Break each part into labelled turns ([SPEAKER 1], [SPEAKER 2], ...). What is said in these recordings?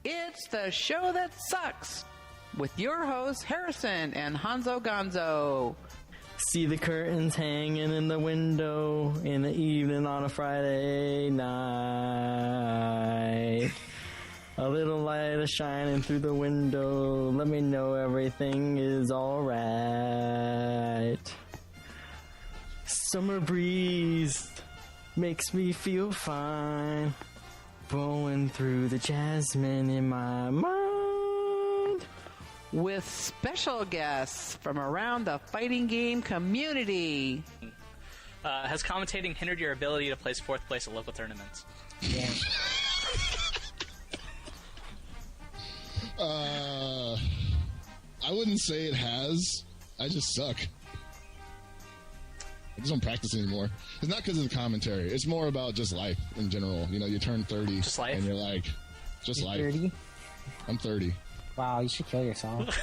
[SPEAKER 1] It's the show that sucks with your hosts Harrison and Honzo Gonzo.
[SPEAKER 2] See the curtains hanging in the window in the evening on a Friday night. A little light is shining through the window. Let me know everything is alright. Summer breeze makes me feel fine. Blowing through the jasmine in my mind.
[SPEAKER 1] With special guests from around the fighting game community.
[SPEAKER 3] Has commentating hindered your ability to place 4th place at local tournaments?
[SPEAKER 2] Yeah.
[SPEAKER 4] I wouldn't say it has. I just suck. I just don't practice anymore. It's not because of the commentary. It's more about just life in general. You know, you turn 30
[SPEAKER 3] Just life?
[SPEAKER 4] and you're like, just
[SPEAKER 5] You're
[SPEAKER 4] life.
[SPEAKER 5] 30?
[SPEAKER 4] I'm 30.
[SPEAKER 5] Wow, you should kill yourself.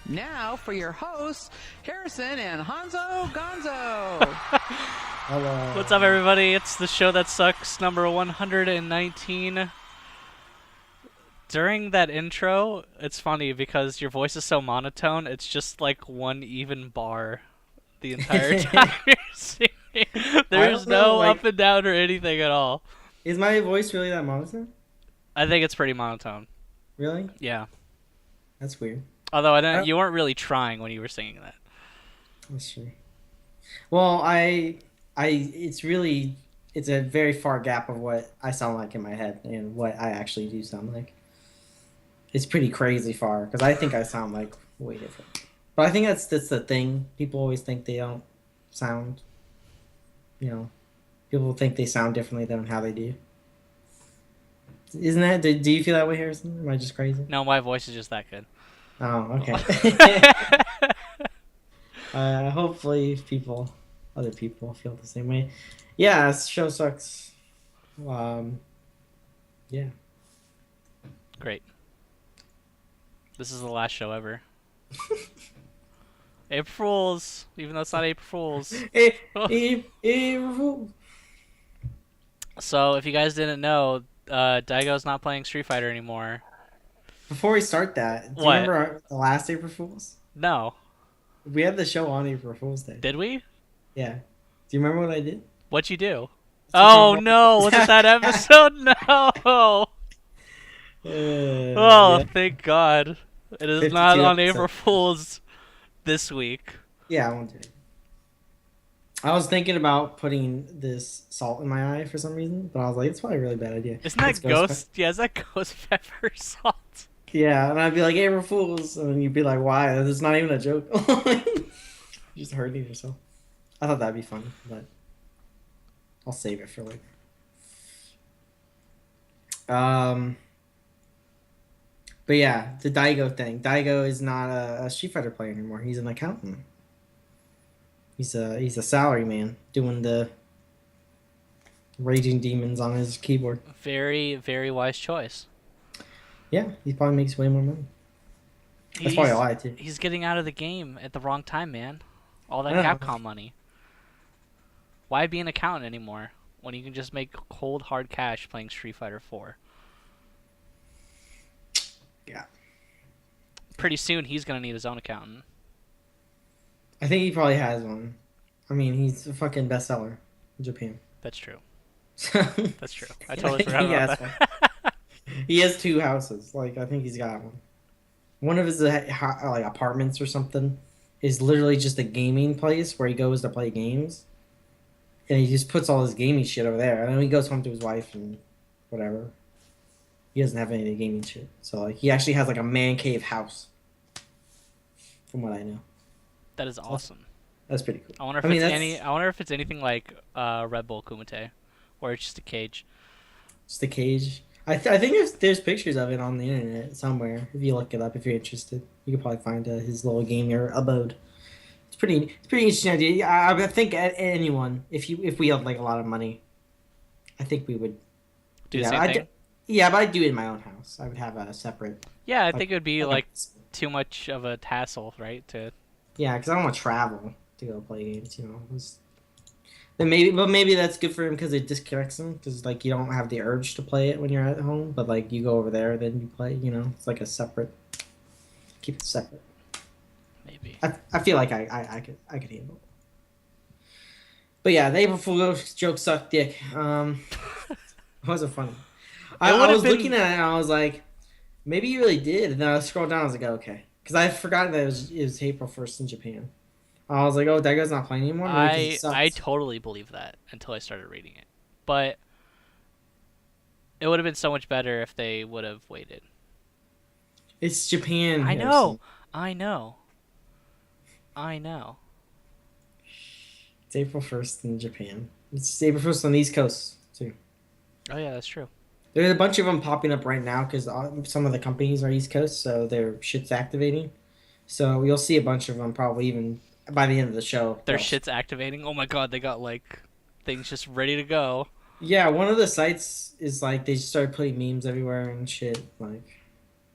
[SPEAKER 1] Now for your hosts, Harrison and Honzo Gonzo.
[SPEAKER 5] Hello.
[SPEAKER 3] What's up, everybody? It's the show that sucks, number 119. During that intro, it's funny because your voice is so monotone, it's just like one even bar the entire time you're singing. There's no up and down or anything at all.
[SPEAKER 5] Is my voice really that monotone?
[SPEAKER 3] I think it's pretty monotone.
[SPEAKER 5] Really?
[SPEAKER 3] Yeah.
[SPEAKER 5] That's weird.
[SPEAKER 3] Although you weren't really trying when you were singing that.
[SPEAKER 5] That's true. Well, it's a very far gap of what I sound like in my head and what I actually do sound like. It's pretty crazy far because I think I sound like way different. But I think that's the thing. People always think they don't sound, people think they sound differently than how they do. Isn't that? Do you feel that way, Harrison? Am I just crazy?
[SPEAKER 3] No, my voice is just that good.
[SPEAKER 5] Oh, okay. Hopefully other people feel the same way. Yeah, this show sucks. Yeah.
[SPEAKER 3] Great. This is the last show ever. April Fools, even though it's not April Fools. So, if you guys didn't know, Daigo's not playing Street Fighter anymore.
[SPEAKER 5] Before we start that, do you
[SPEAKER 3] What?
[SPEAKER 5] remember the last April Fools?
[SPEAKER 3] No.
[SPEAKER 5] We had the show on April Fool's Day.
[SPEAKER 3] Did we?
[SPEAKER 5] Yeah. Do you remember what I did?
[SPEAKER 3] What'd you do? Oh, no. Was it that episode? No.
[SPEAKER 5] Yeah.
[SPEAKER 3] Thank God. It is
[SPEAKER 5] 52
[SPEAKER 3] not on
[SPEAKER 5] episodes.
[SPEAKER 3] April Fool's this week.
[SPEAKER 5] Yeah, I won't do it. I was thinking about putting this salt in my eye for some reason, but I was like, it's probably a really bad idea.
[SPEAKER 3] Isn't that
[SPEAKER 5] It's
[SPEAKER 3] ghost? Yeah, is that ghost pepper salt?
[SPEAKER 5] Yeah, and I'd be like, April Fools, and then you'd be like, why? That's not even a joke. You're just hurting yourself. I thought that'd be funny, but I'll save it for later. But yeah, the Daigo thing. Daigo is not a Street Fighter player anymore. He's an accountant. He's a salary man doing the raging demons on his keyboard.
[SPEAKER 3] Very, very wise choice.
[SPEAKER 5] Yeah, he probably makes way more money. That's probably a lie too.
[SPEAKER 3] He's getting out of the game at the wrong time, man. All that
[SPEAKER 5] I know.
[SPEAKER 3] Capcom money. Why be an accountant anymore when you can just make cold, hard cash playing Street Fighter 4?
[SPEAKER 5] Yeah.
[SPEAKER 3] Pretty soon, he's going to need his own accountant.
[SPEAKER 5] I think he probably has one. I mean, he's a fucking bestseller in Japan.
[SPEAKER 3] That's true.
[SPEAKER 5] That's
[SPEAKER 3] That's true. I totally forgot about that.
[SPEAKER 5] He has 2 houses. Like, I think he's got one. One of his like apartments or something is literally just a gaming place where he goes to play games. And he just puts all his gaming shit over there. And then he goes home to his wife and whatever. He doesn't have any of the gaming shit. So, like, he actually has, like, a man cave house. From what I know.
[SPEAKER 3] That is awesome.
[SPEAKER 5] That's pretty cool.
[SPEAKER 3] I wonder if I wonder if it's anything like Rebull Kumite, where it's just a cage.
[SPEAKER 5] Just a cage. I think there's pictures of it on the internet somewhere. If you look it up, if you're interested, you could probably find his little gamer abode. It's pretty interesting idea. I think anyone, if we had like a lot of money, I think we would
[SPEAKER 3] Do the same thing?
[SPEAKER 5] Yeah, but I'd do it in my own house. I would have a separate.
[SPEAKER 3] Yeah, I think it would be like
[SPEAKER 5] a-
[SPEAKER 3] too much of a tassel, right?
[SPEAKER 5] Yeah, because I don't want to travel to go play games. Then maybe that's good for him because it disconnects him because like you don't have the urge to play it when you're at home, but like you go over there, then you play. You know, it's like a separate. Keep it separate.
[SPEAKER 3] Maybe.
[SPEAKER 5] I feel like I could handle it. But yeah, the April Fool's joke sucked dick. It wasn't funny. I was looking at it and I was like, maybe you really did. And then I scrolled down. I was like, okay, because I forgot that it was April 1st in Japan. I was like, oh, Daigo's not playing anymore.
[SPEAKER 3] I totally believe that until I started reading it, but it would have been so much better if they would have waited.
[SPEAKER 5] It's Japan.
[SPEAKER 3] I know.
[SPEAKER 5] It's April 1st in Japan. It's April 1st on the East Coast too.
[SPEAKER 3] Oh yeah, that's true.
[SPEAKER 5] There's a bunch of them popping up right now because some of the companies are East Coast, so their shit's activating. So you'll see a bunch of them probably even by the end of the show.
[SPEAKER 3] Their shit's activating. Oh my god, they got like things just ready to go.
[SPEAKER 5] Yeah, one of the sites is like they just started putting memes everywhere and shit. Like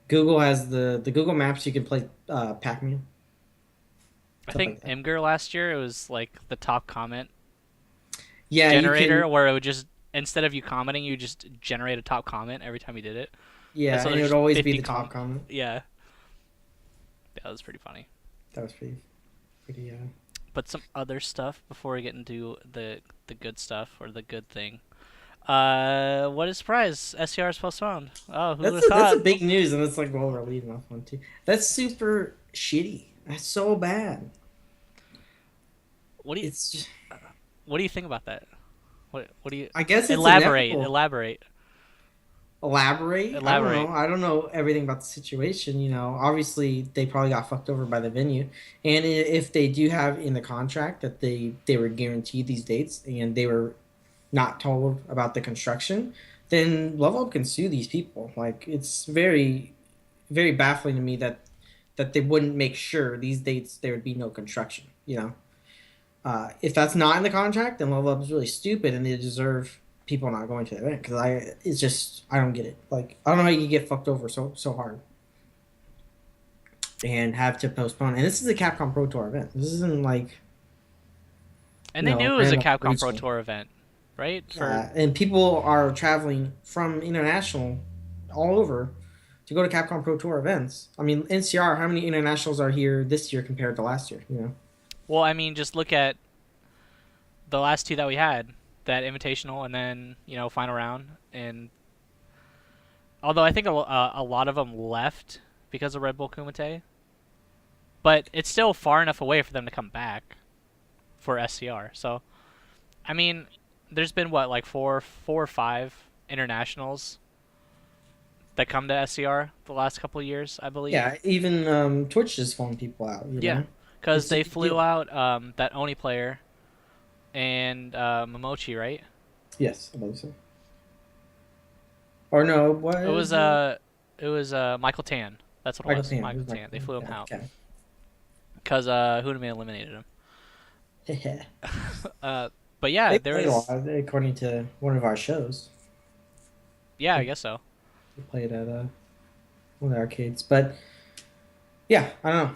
[SPEAKER 5] Google has the Google Maps. You can play Pac-Man.
[SPEAKER 3] I think
[SPEAKER 5] like
[SPEAKER 3] Imgur last year, it was like the top comment
[SPEAKER 5] generator
[SPEAKER 3] where it would just, instead of you commenting, you just generate a top comment every time you did it.
[SPEAKER 5] Yeah, and it would always be the top comment.
[SPEAKER 3] Yeah. That was pretty funny.
[SPEAKER 5] That was pretty
[SPEAKER 3] But some other stuff before we get into the good stuff or the good thing. What a surprise! SCR is postponed. Oh, who would have thought?
[SPEAKER 5] That's a big news, and it's like, well, we're leading off one too. That's super shitty. That's so bad.
[SPEAKER 3] What do you think about that? What do you?
[SPEAKER 5] I guess it's
[SPEAKER 3] elaborate.
[SPEAKER 5] Elaborate? I don't know everything about the situation. You know, obviously they probably got fucked over by the venue, and if they do have in the contract that they were guaranteed these dates and they were not told about the construction, then Level Up can sue these people. Like it's very, very baffling to me that they wouldn't make sure these dates there would be no construction. You know, if that's not in the contract, then Level Up is really stupid and they deserve people not going to the event because I don't get it. Like I don't know how you get fucked over so hard and have to postpone. And this is a Capcom Pro Tour event. This isn't like.
[SPEAKER 3] And they knew it was a Capcom Pro Tour event, right?
[SPEAKER 5] And people are traveling from international all over to go to Capcom Pro Tour events. I mean, NCR, how many internationals are here this year compared to last year? You know.
[SPEAKER 3] Well, I mean, just look at the last two that we had. That invitational and then final round, and although I think a lot of them left because of Rebull Kumite, but it's still far enough away for them to come back for SCR. So I mean there's been like four or five internationals that come to SCR the last couple of years, I believe.
[SPEAKER 5] Yeah, even Twitch just flown people out. You know?
[SPEAKER 3] Because they flew out that Oni player and Momochi, right?
[SPEAKER 5] Yes, I believe so. Or no, what?
[SPEAKER 3] It was Michael Tan. That's what it was. Michael Tan. They flew him out because Huname eliminated him. But yeah, there was
[SPEAKER 5] according to one of our shows.
[SPEAKER 3] Yeah, I guess so.
[SPEAKER 5] We played at one of the arcades, but yeah, I don't know.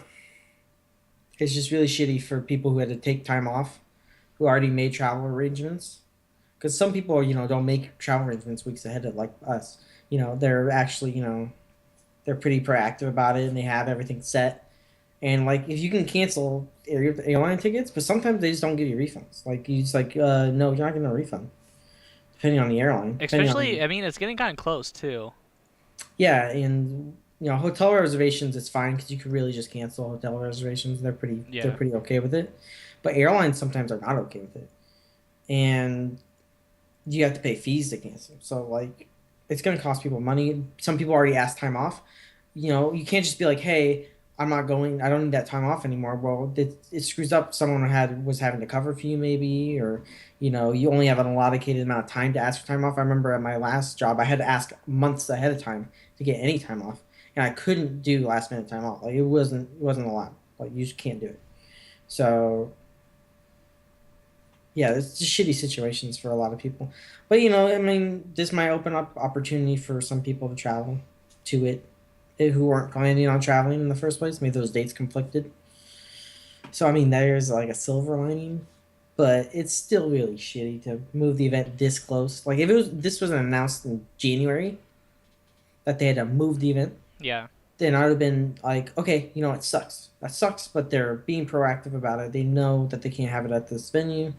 [SPEAKER 5] It's just really shitty for people who had to take time off, who already made travel arrangements. Because some people, don't make travel arrangements weeks ahead of like us. They're actually, they're pretty proactive about it and they have everything set. And like, if you can cancel airline tickets, but sometimes they just don't give you refunds. Like you just like, no, you're not getting a refund, depending on the airline.
[SPEAKER 3] Especially, I mean, it's getting kind of close too.
[SPEAKER 5] Yeah, and hotel reservations, it's fine because you could really just cancel hotel reservations. They're pretty okay with it. But airlines sometimes are not okay with it, and you have to pay fees to cancel. So like, it's gonna cost people money. Some people already asked time off. You can't just be like, hey, I'm not going. I don't need that time off anymore. Well, it screws up. Someone was having to cover for you maybe, or you only have an allocated amount of time to ask for time off. I remember at my last job, I had to ask months ahead of time to get any time off, and I couldn't do last minute time off. Like it wasn't allowed. Like you just can't do it. So yeah, it's just shitty situations for a lot of people. But I mean, this might open up opportunity for some people to travel to it who weren't planning on traveling in the first place. Maybe those dates conflicted. So I mean, there's like a silver lining but it's still really shitty to move the event this close. Like if this was announced in January that they had to move the event,
[SPEAKER 3] Yeah.
[SPEAKER 5] then I would have been like, okay, you know, it sucks. That sucks, but they're being proactive about it. They know that they can't have it at this venue.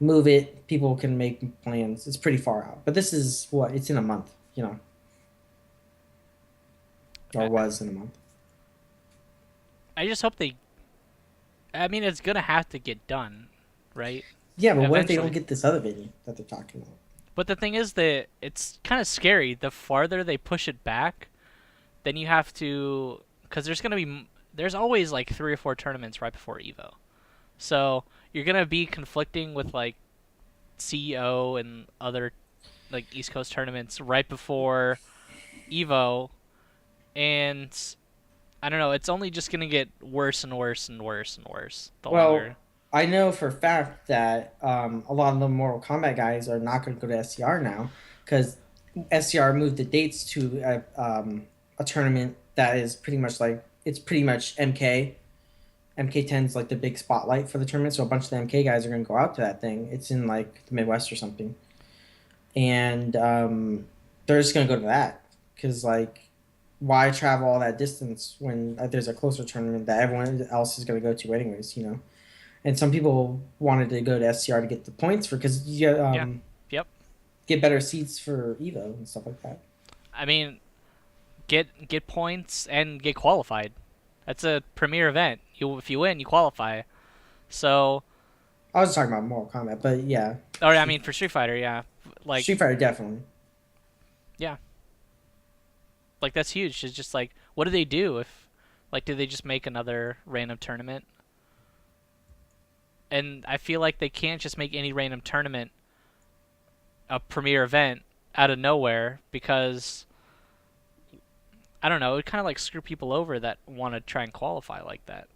[SPEAKER 5] Move it. People can make plans. It's pretty far out. But this is what? It's in a month, you know. Or was in a month.
[SPEAKER 3] I just hope they... I mean, it's going to have to get done, right?
[SPEAKER 5] Yeah, but what if they
[SPEAKER 3] Eventually.
[SPEAKER 5] don't get this other venue that they're talking about?
[SPEAKER 3] But the thing is that it's kind of scary. The farther they push it back, then you have to... Because there's going to be... There's always like 3 or 4 tournaments right before EVO. So you're going to be conflicting with like CEO and other like East Coast tournaments right before EVO. And I don't know, it's only just going to get worse and worse and worse and worse. The longer.
[SPEAKER 5] I know for a fact that a lot of the Mortal Kombat guys are not going to go to SCR now because SCR moved the dates to a tournament that is pretty much like, it's pretty much MK. MK10 is like the big spotlight for the tournament, so a bunch of the MK guys are going to go out to that thing. It's in like the Midwest or something. And they're just going to go to that because like, why travel all that distance when there's a closer tournament that everyone else is going to go to anyways, you know? And some people wanted to go to SCR to get the points for, because you
[SPEAKER 3] Yep.
[SPEAKER 5] get better seats for EVO and stuff like that.
[SPEAKER 3] I mean, get points and get qualified. That's a premier event. If you win, you qualify. So,
[SPEAKER 5] I was talking about Mortal Kombat, but yeah.
[SPEAKER 3] or I mean for Street Fighter, yeah. Like
[SPEAKER 5] Street Fighter, definitely.
[SPEAKER 3] yeah. Like that's huge. It's just like, what do they do if, like, do they just make another random tournament? And I feel like they can't just make any random tournament a premier event out of nowhere because, I don't know, it kind of like screw people over that want to try and qualify like that.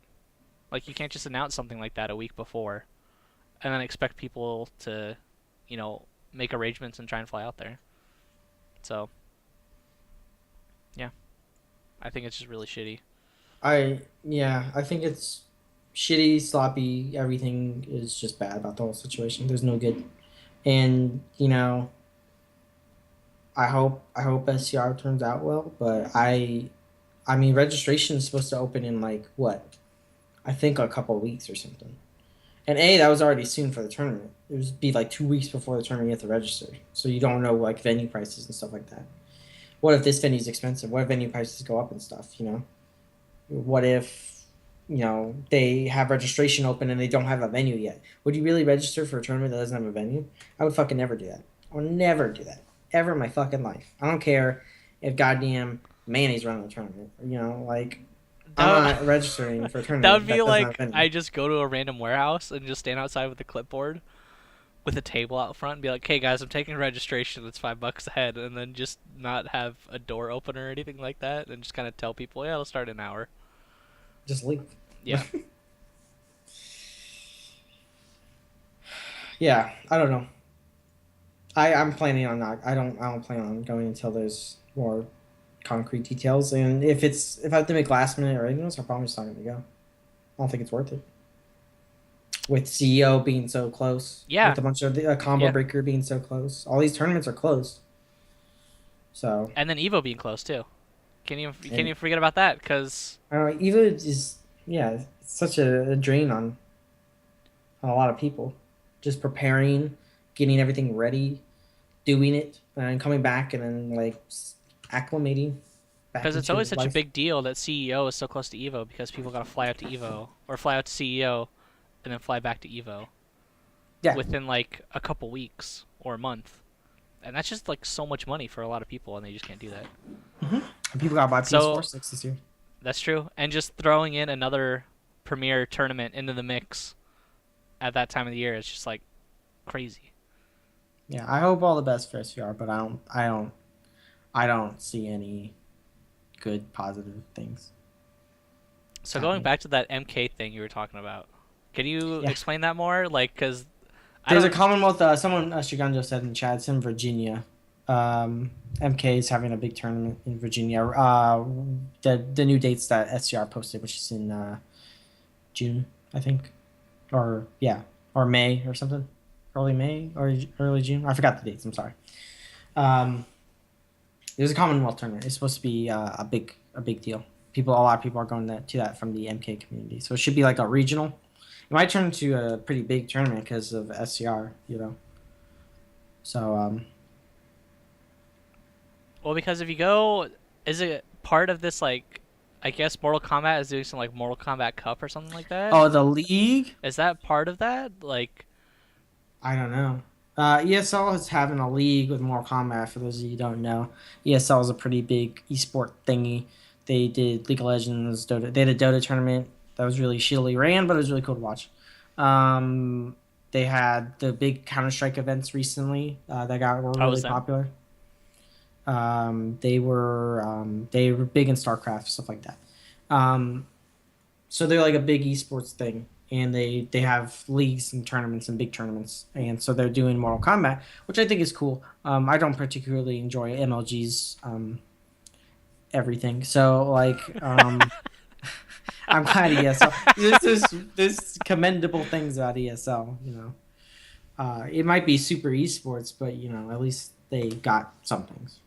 [SPEAKER 3] Like you can't just announce something like that a week before and then expect people to, you know, make arrangements and try and fly out there. So, yeah. I think it's just really shitty.
[SPEAKER 5] I think it's shitty, sloppy. Everything is just bad about the whole situation. There's no good, and you know, I hope SCR turns out well. But I mean, registration is supposed to open in like what? I think a couple of weeks or something. And that was already soon for the tournament. It would be like 2 weeks before the tournament you have to register, so you don't know like venue prices and stuff like that. What if this venue's expensive? What if venue prices go up and stuff? You know, what if, you know, they have registration open and they don't have a venue yet? Would you really register for a tournament that doesn't have a venue? I would fucking never do that. I would never do that ever in my fucking life. I don't care if goddamn Manny's running the tournament. You know, like I'm not registering for a tournament.
[SPEAKER 3] That would be
[SPEAKER 5] doesn't have a
[SPEAKER 3] like
[SPEAKER 5] venue.
[SPEAKER 3] I just go to a random warehouse and just stand outside with a clipboard with a table out front and be like, hey guys, I'm taking registration, it's $5 a head, and then just not have a door open or anything like that and just kind of tell people, yeah, it'll start in an hour.
[SPEAKER 5] Just leave.
[SPEAKER 3] Yeah.
[SPEAKER 5] Yeah, I don't know. I'm planning on not. I don't plan on going until there's more concrete details. And if I have to make last minute arrangements, I'm probably just not going to go. I don't think it's worth it. With CEO being so close,
[SPEAKER 3] Yeah.
[SPEAKER 5] With a bunch of the combo
[SPEAKER 3] Yeah.
[SPEAKER 5] breaker being so close, all these tournaments are closed. So
[SPEAKER 3] And then Evo being close too. Can't even forget about that because
[SPEAKER 5] I don't know. Evo is it's such a drain on a lot of people. Just preparing, getting everything ready, doing it, and coming back and then like acclimating.
[SPEAKER 3] because it's always such a big deal that CEO is so close to Evo because people got to fly out to Evo or fly out to CEO and then fly back to Evo within like a couple weeks or a month. And that's just like so much money for a lot of people, and they just can't do that.
[SPEAKER 5] And people got to buy PS4 sticks this year.
[SPEAKER 3] That's true. And just throwing in another premier tournament into the mix at that time of the year is just like crazy.
[SPEAKER 5] Yeah, I hope all the best for SCR, but I don't see any good positive things.
[SPEAKER 3] So going back to that MK thing you were talking about, can you explain that more? Like, because
[SPEAKER 5] there's a Commonwealth. Someone Shiganjo said in the chat, it's in Virginia. MK is having a big tournament in Virginia. The new dates that SCR posted, which is in June, I think, or or May or something, early May or early June. I forgot the dates. I'm sorry. There's a Commonwealth tournament. It's supposed to be a big deal. A lot of people are going to that from the MK community. So it should be like a regional. It might turn into a pretty big tournament because of SCR, you know. So
[SPEAKER 3] Well, because if you go, is it part of this, like, I guess Mortal Kombat is doing some, like, Mortal Kombat Cup or something like that?
[SPEAKER 5] oh, the league?
[SPEAKER 3] Is that part of that? Like,
[SPEAKER 5] I don't know. ESL is having a league with Mortal Kombat. For those of you who don't know, ESL is a pretty big esport thingy. They did League of Legends, Dota. They had a Dota tournament that was really shittily ran, but it was really cool to watch. They had the big Counter-Strike events recently that were really popular. They were big in StarCraft, stuff like that. So they're like a big esports thing, and they have leagues and tournaments and big tournaments, and so they're doing Mortal Kombat, which I think is cool. I don't particularly enjoy MLG's everything, so like I'm glad ESL. There's commendable things about ESL, you know. It might be super esports, but you know, at least they got some things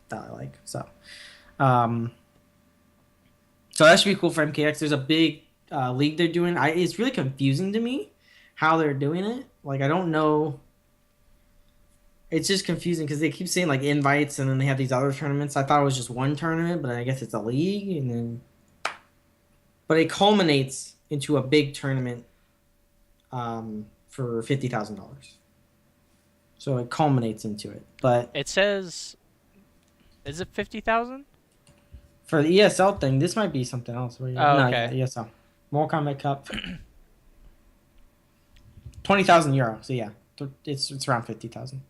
[SPEAKER 5] that I like. So that should be cool for MKX. There's a big league they're doing. It's really confusing to me how they're doing it. Like, I don't know. It's just confusing because they keep saying like invites, and then they have these other tournaments. I thought it was just one tournament, but I guess it's a league, and then. But it culminates into a big tournament for $50,000. So it culminates into it. But
[SPEAKER 3] it says, is it 50,000?
[SPEAKER 5] For the ESL thing, this might be something else.
[SPEAKER 3] Oh,
[SPEAKER 5] no,
[SPEAKER 3] okay.
[SPEAKER 5] yeah, ESL. Mortal Kombat Cup. 20,000 euro. So yeah, it's around 50,000.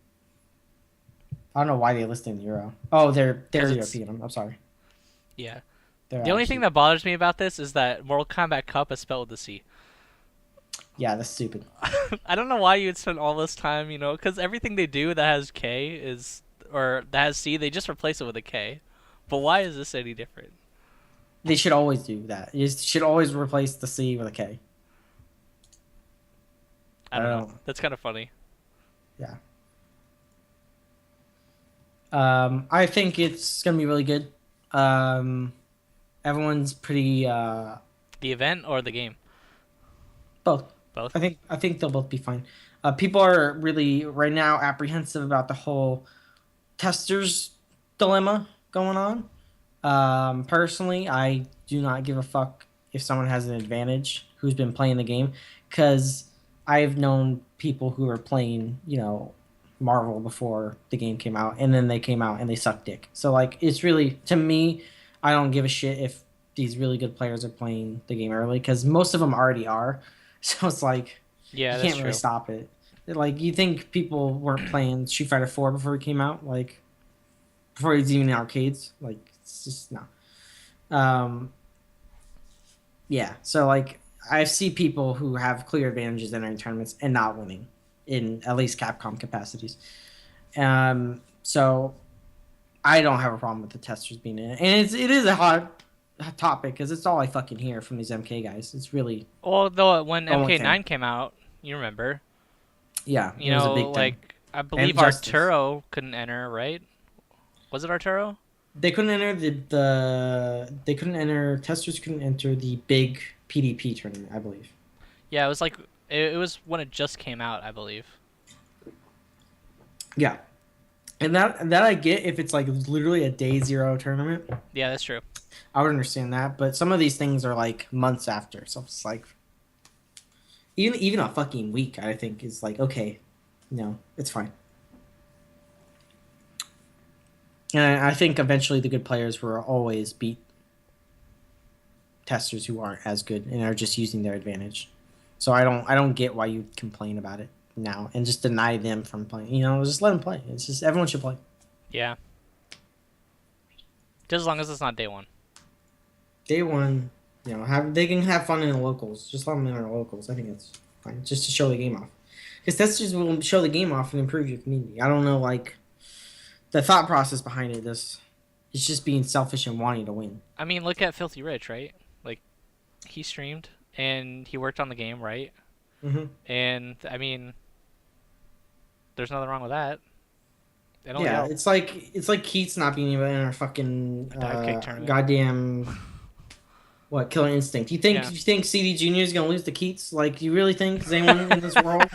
[SPEAKER 5] I don't know why they listed in euro. Oh, they're European. I'm sorry.
[SPEAKER 3] Yeah.
[SPEAKER 5] They're
[SPEAKER 3] the only thing that bothers me about this is that Mortal Kombat Cup is spelled with a C.
[SPEAKER 5] Yeah, that's stupid.
[SPEAKER 3] I don't know why you would spend all this time, you know, because everything they do that has K or that has C, they just replace it with a K. But why is this any different?
[SPEAKER 5] They should always do that. You should always replace the C with a K.
[SPEAKER 3] I don't know. That's kind of funny.
[SPEAKER 5] Yeah. I think it's gonna be really good. Everyone's pretty.
[SPEAKER 3] The event or the game?
[SPEAKER 5] Both.
[SPEAKER 3] Both.
[SPEAKER 5] I think they'll both be fine. People are really right now apprehensive about the whole testers dilemma going on. Personally, I do not give a fuck if someone has an advantage who's been playing the game, because I've known people who were playing, you know, Marvel before the game came out, and then they came out and they sucked dick. So like, it's really, to me, I don't give a shit if these really good players are playing the game early, because most of them already are. So it's like,
[SPEAKER 3] yeah,
[SPEAKER 5] you can't really stop it. Like, you think people weren't playing Street Fighter 4 before it came out, like before it was even in arcades? Like, it's just no. Yeah, so like, I see people who have clear advantages entering tournaments and not winning in at least Capcom capacities. So I don't have a problem with the testers being in it, and it is a hot topic because it's all I fucking hear from these MK guys. It's really
[SPEAKER 3] though when MK9 came out, you remember?
[SPEAKER 5] Yeah,
[SPEAKER 3] you know,
[SPEAKER 5] was a big thing.
[SPEAKER 3] like I believe Arturo couldn't enter, right? Was it Arturo?
[SPEAKER 5] They couldn't enter they couldn't enter, testers couldn't enter the big PDP tournament, I believe.
[SPEAKER 3] Yeah, it was like it was when it just came out, I believe.
[SPEAKER 5] Yeah, and that I get if it's like literally a day zero tournament.
[SPEAKER 3] Yeah, that's true.
[SPEAKER 5] I would understand that, but some of these things are like months after, so it's like even a fucking week. I think is like, okay, no, it's fine. And I think eventually the good players will always beat testers who aren't as good and are just using their advantage. So I don't get why you complain about it now and just deny them from playing. You know, just let them play. It's just everyone should play.
[SPEAKER 3] Yeah. Just as long as it's not day one.
[SPEAKER 5] Day one, you know, they can have fun in the locals. Just let them in the locals. I think it's fine, just to show the game off. Because testers will show the game off and improve your community. I don't know, like, the thought process behind it is it's just being selfish and wanting to win.
[SPEAKER 3] I mean, look at Filthy Rich, right? Like, he streamed and he worked on the game, right? And I mean, there's nothing wrong with that. It only
[SPEAKER 5] Yeah,
[SPEAKER 3] helps.
[SPEAKER 5] it's like Keats not being even in our fucking
[SPEAKER 3] Dive kick tournament.
[SPEAKER 5] goddamn what Killer Instinct. You think CD Junior is gonna lose to Keats? Like, you really think anyone in this world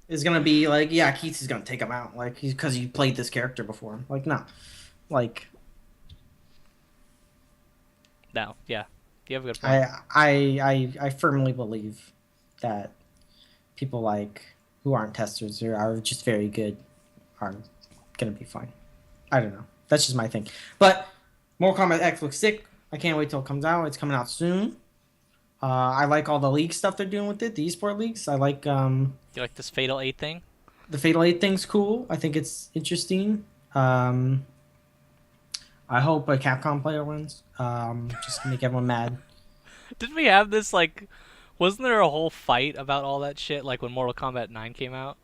[SPEAKER 5] is gonna be like, yeah, Keats is gonna take him out, like, because he played this character before? Like, no, like,
[SPEAKER 3] No, yeah, you have a good point.
[SPEAKER 5] I firmly believe that people like who aren't testers or are just very good are gonna be fine. I don't know. That's just my thing. But Mortal Kombat X looks sick. I can't wait till it comes out. It's coming out soon. I like all the league stuff they're doing with it, the esport leagues. I like
[SPEAKER 3] You like this Fatal 8 thing?
[SPEAKER 5] the Fatal 8 thing's cool. I think it's interesting. I hope a Capcom player wins. Just to make everyone mad.
[SPEAKER 3] Didn't we have this, like, wasn't there a whole fight about all that shit, like when Mortal Kombat 9 came out?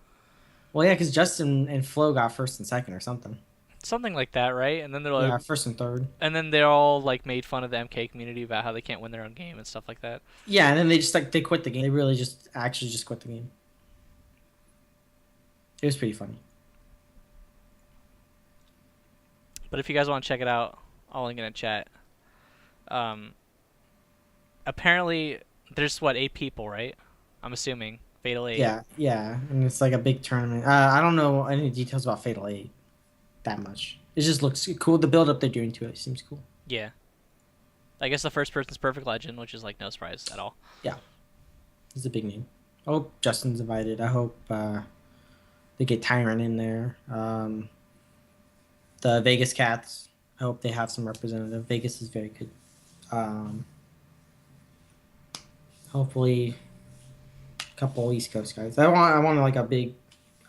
[SPEAKER 5] Well, yeah, because Justin and Flo got first and second or something.
[SPEAKER 3] Something like that, right? And then they're like,
[SPEAKER 5] Yeah, first and third.
[SPEAKER 3] and then they're all like made fun of the MK community about how they can't win their own game and stuff like that.
[SPEAKER 5] Yeah, and then they just they quit the game. They really just actually just quit the game. It was pretty funny.
[SPEAKER 3] But if you guys want to check it out, I'll link it in chat. Apparently, there's 8 people, right? I'm assuming Fatal 8.
[SPEAKER 5] Yeah, and it's like a big tournament. I don't know any details about Fatal 8 that much. It just looks cool. The build up they're doing to it seems cool.
[SPEAKER 3] Yeah. I guess the first person's Perfect Legend, which is like no surprise at all.
[SPEAKER 5] Yeah, he's a big name. I hope Justin's invited. I hope they get Tyrant in there. The Vegas Cats. I hope they have some representative. Vegas is very good. Hopefully, a couple East Coast guys. I want like a big,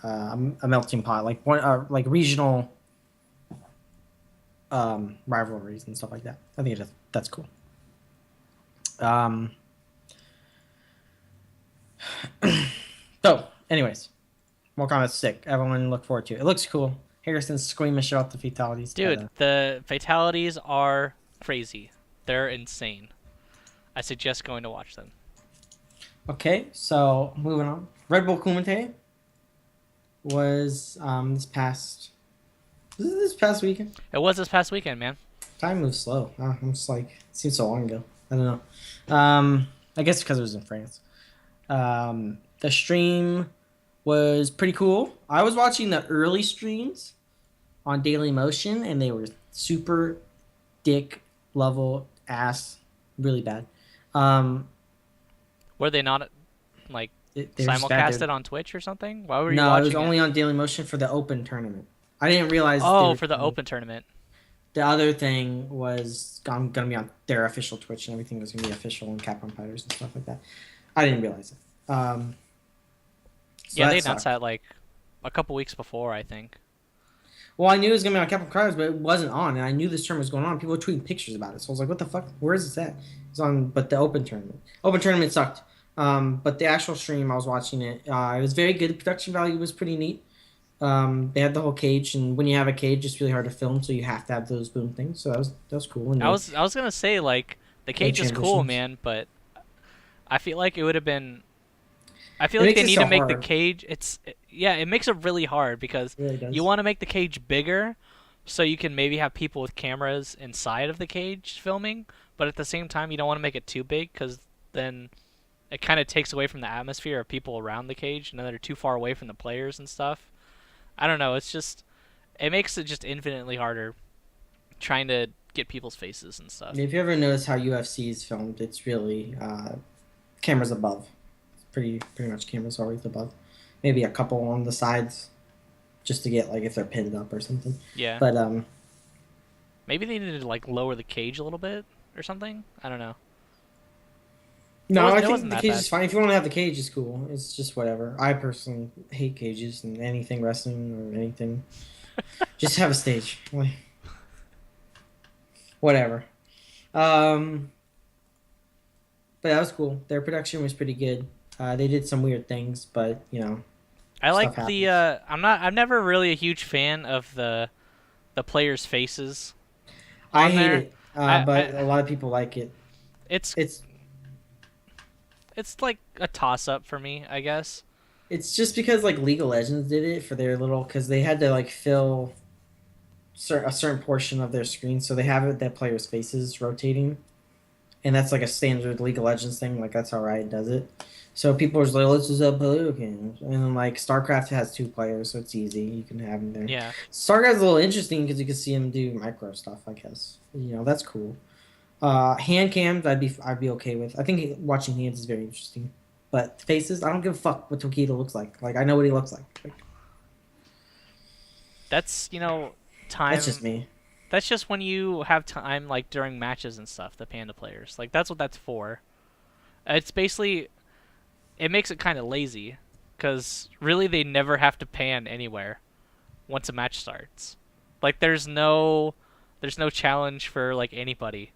[SPEAKER 5] a melting pot, like one, like regional, rivalries and stuff like that. I think that's cool. So, anyways, Mortal Kombat's sick. Everyone look forward to it. It looks cool. Harrison's screaming out the fatalities.
[SPEAKER 3] Dude, the fatalities are crazy. They're insane. I suggest going to watch them.
[SPEAKER 5] Okay, so moving on. Rebull Kumite was this past weekend.
[SPEAKER 3] It was this past weekend, man.
[SPEAKER 5] Time moves slow. I'm just like, it seems so long ago. I don't know. I guess because it was in France. The stream was pretty cool. I was watching the early streams on Daily Motion, and they were super dick level ass, really bad.
[SPEAKER 3] Were they not like simulcasted on Twitch or something? Why were you
[SPEAKER 5] watching? No, it was only on Daily Motion for the open tournament. I didn't realize.
[SPEAKER 3] Oh, for the open tournament.
[SPEAKER 5] The other thing was gonna be on their official Twitch, and everything was gonna be official and Capcom Fighters and stuff like that. I didn't realize it.
[SPEAKER 3] Yeah, they announced that like a couple weeks before, I think.
[SPEAKER 5] Well, I knew it was gonna be on Capcom Fighters, but it wasn't on, and I knew this tournament was going on. People were tweeting pictures about it, so I was like, "What the fuck? Where is this at?" It's on, but the open tournament sucked. But the actual stream, I was watching it. It was very good. The production value was pretty neat. They had the whole cage, and when you have a cage, it's really hard to film, so you have to have those boom things. So that was cool. And
[SPEAKER 3] I was gonna say, like, the cage is cool, man, but I feel like it would have been. I feel like they need to make the cage. It makes it really hard because you want to make the cage bigger, so you can maybe have people with cameras inside of the cage filming, but at the same time, you don't want to make it too big because then it kind of takes away from the atmosphere of people around the cage, and then they're too far away from the players and stuff. I don't know. It makes it just infinitely harder trying to get people's faces and stuff.
[SPEAKER 5] If you ever notice how UFC is filmed, it's really cameras above. Pretty much cameras always above. Maybe a couple on the sides, just to get like if they're pinned up or something.
[SPEAKER 3] Yeah.
[SPEAKER 5] But
[SPEAKER 3] maybe they needed to like lower the cage a little bit or something. I don't know.
[SPEAKER 5] No, I think the cage is fine. If you want to have the cage, it's cool. It's just whatever. I personally hate cages and anything wrestling or anything. Just have a stage. Whatever. But that was cool. Their production was pretty good. They did some weird things, but you know.
[SPEAKER 3] I like the. I'm never really a huge fan of the players' faces.
[SPEAKER 5] I hate it, but a lot of people like it.
[SPEAKER 3] It's. It's like a toss-up for me, I guess.
[SPEAKER 5] It's just because like League of Legends did it for their little, because they had to like fill a certain portion of their screen, so they have it that players' faces rotating, and that's like a standard League of Legends thing. Like that's how Riot does it. So people are just like, let's just have blue games, and then like StarCraft has 2 players, so it's easy. You can have them there.
[SPEAKER 3] Yeah.
[SPEAKER 5] StarCraft's a little interesting because you can see them do micro stuff. I guess that's cool. Hand cams, I'd be okay with. I think watching hands is very interesting, but faces, I don't give a fuck what Tokido looks like. Like I know what he looks like.
[SPEAKER 3] That's time.
[SPEAKER 5] That's just me.
[SPEAKER 3] That's just when you have time, like during matches and stuff. The panda players, like that's what that's for. It's basically, it makes it kind of lazy, because really they never have to pan anywhere once a match starts. Like there's no challenge for like anybody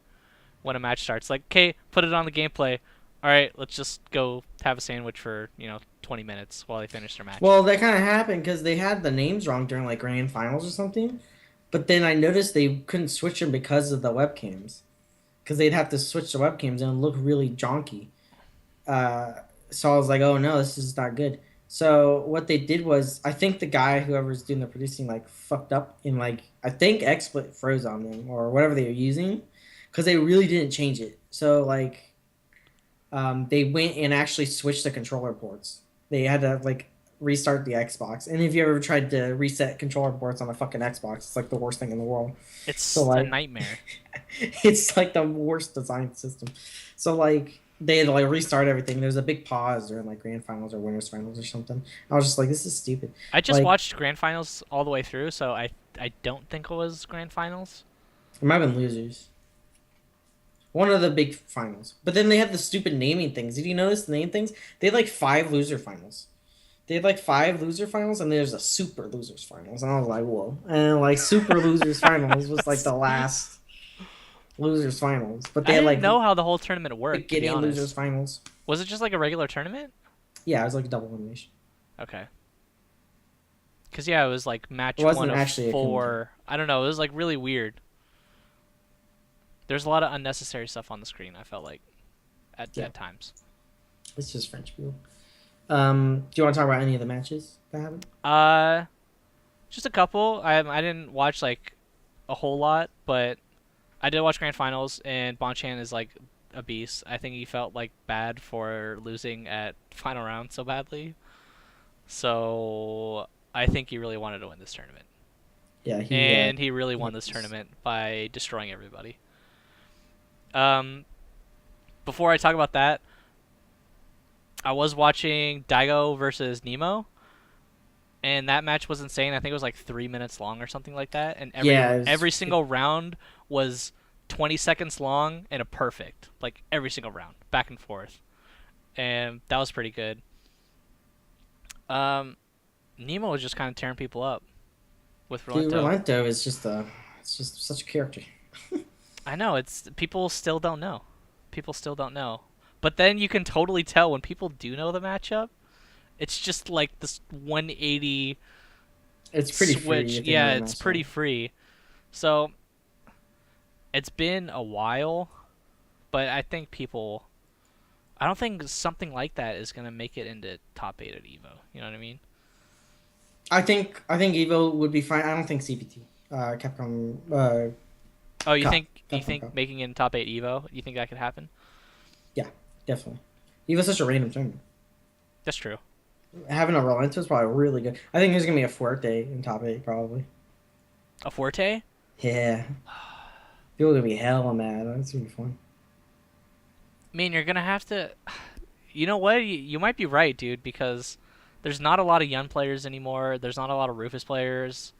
[SPEAKER 3] when a match starts. Like, okay, put it on the gameplay. All right, let's just go have a sandwich for 20 minutes while they finish their match.
[SPEAKER 5] Well, that kind of happened because they had the names wrong during like grand finals or something. But then I noticed they couldn't switch them because of the webcams, because they'd have to switch the webcams and it would look really jonky. So I was like, oh no, this is not good. So what they did was, I think the guy, whoever's doing the producing, like fucked up in like, I think XSplit froze on them or whatever they were using, because they really didn't change it. So like, they went and actually switched the controller ports. They had to like restart the Xbox. And if you ever tried to reset controller ports on a fucking Xbox, it's like the worst thing in the world.
[SPEAKER 3] It's
[SPEAKER 5] so, like,
[SPEAKER 3] a nightmare.
[SPEAKER 5] It's like the worst design system. So like they had to like restart everything. There was a big pause during like grand finals or winners finals or something. I was just like, this is stupid.
[SPEAKER 3] I just
[SPEAKER 5] like,
[SPEAKER 3] watched grand finals all the way through, so I don't think it was grand finals.
[SPEAKER 5] It might have been losers. One of the big finals. But then they had the stupid naming things. Did you notice the name things? They had like 5 loser finals. They had like 5 loser finals, and there's a super losers finals. And I was like, whoa. And like super losers finals was like the last losers finals. But they
[SPEAKER 3] I
[SPEAKER 5] had
[SPEAKER 3] didn't
[SPEAKER 5] like
[SPEAKER 3] know how the whole tournament worked. To be
[SPEAKER 5] beginning
[SPEAKER 3] honest.
[SPEAKER 5] losers finals.
[SPEAKER 3] Was it just like a regular tournament?
[SPEAKER 5] Yeah, it was like a double elimination.
[SPEAKER 3] Okay. Because yeah, it was like match
[SPEAKER 5] It wasn't
[SPEAKER 3] 1 of
[SPEAKER 5] actually a
[SPEAKER 3] 4. I don't know. It was like really weird. There's a lot of unnecessary stuff on the screen, I felt like, at times.
[SPEAKER 5] It's just French people. Do you want to talk about any of the matches that happened?
[SPEAKER 3] Just a couple. I didn't watch like a whole lot, but I did watch grand finals, and Bonchan is like a beast. I think he felt like bad for losing at final round so badly. So I think he really wanted to win this tournament.
[SPEAKER 5] Yeah,
[SPEAKER 3] he really won this tournament by destroying everybody. Before I talk about that, I was watching Daigo versus Nemo, and that match was insane. I think it was like 3 minutes long or something like that, and every single round was 20 seconds long and a perfect, like every single round, back and forth, and that was pretty good. Nemo was just kind of tearing people up with Rolento.
[SPEAKER 5] Dude, Rolento is just such a character.
[SPEAKER 3] I know, it's people still don't know. But then you can totally tell when people do know the matchup. It's just like this 180
[SPEAKER 5] It's pretty
[SPEAKER 3] switch.
[SPEAKER 5] free.
[SPEAKER 3] Yeah, it's pretty free. So it's been a while, but I don't think something like that is going to make it into top 8 at EVO. You know what I mean?
[SPEAKER 5] I think EVO would be fine. I don't think CPT, Capcom.
[SPEAKER 3] Oh, you think
[SPEAKER 5] Cup.
[SPEAKER 3] making it in top 8 EVO? You think that could happen?
[SPEAKER 5] Yeah, definitely. EVO's such a random tournament.
[SPEAKER 3] That's true.
[SPEAKER 5] Having a Rolento is probably really good. I think there's gonna be a Fuerte in top 8 probably.
[SPEAKER 3] A Forte?
[SPEAKER 5] Yeah. People are gonna be hella mad. That's gonna be fun.
[SPEAKER 3] I mean, you're gonna have to. You know what? You might be right, dude. Because there's not a lot of young players anymore. There's not a lot of Rufus players.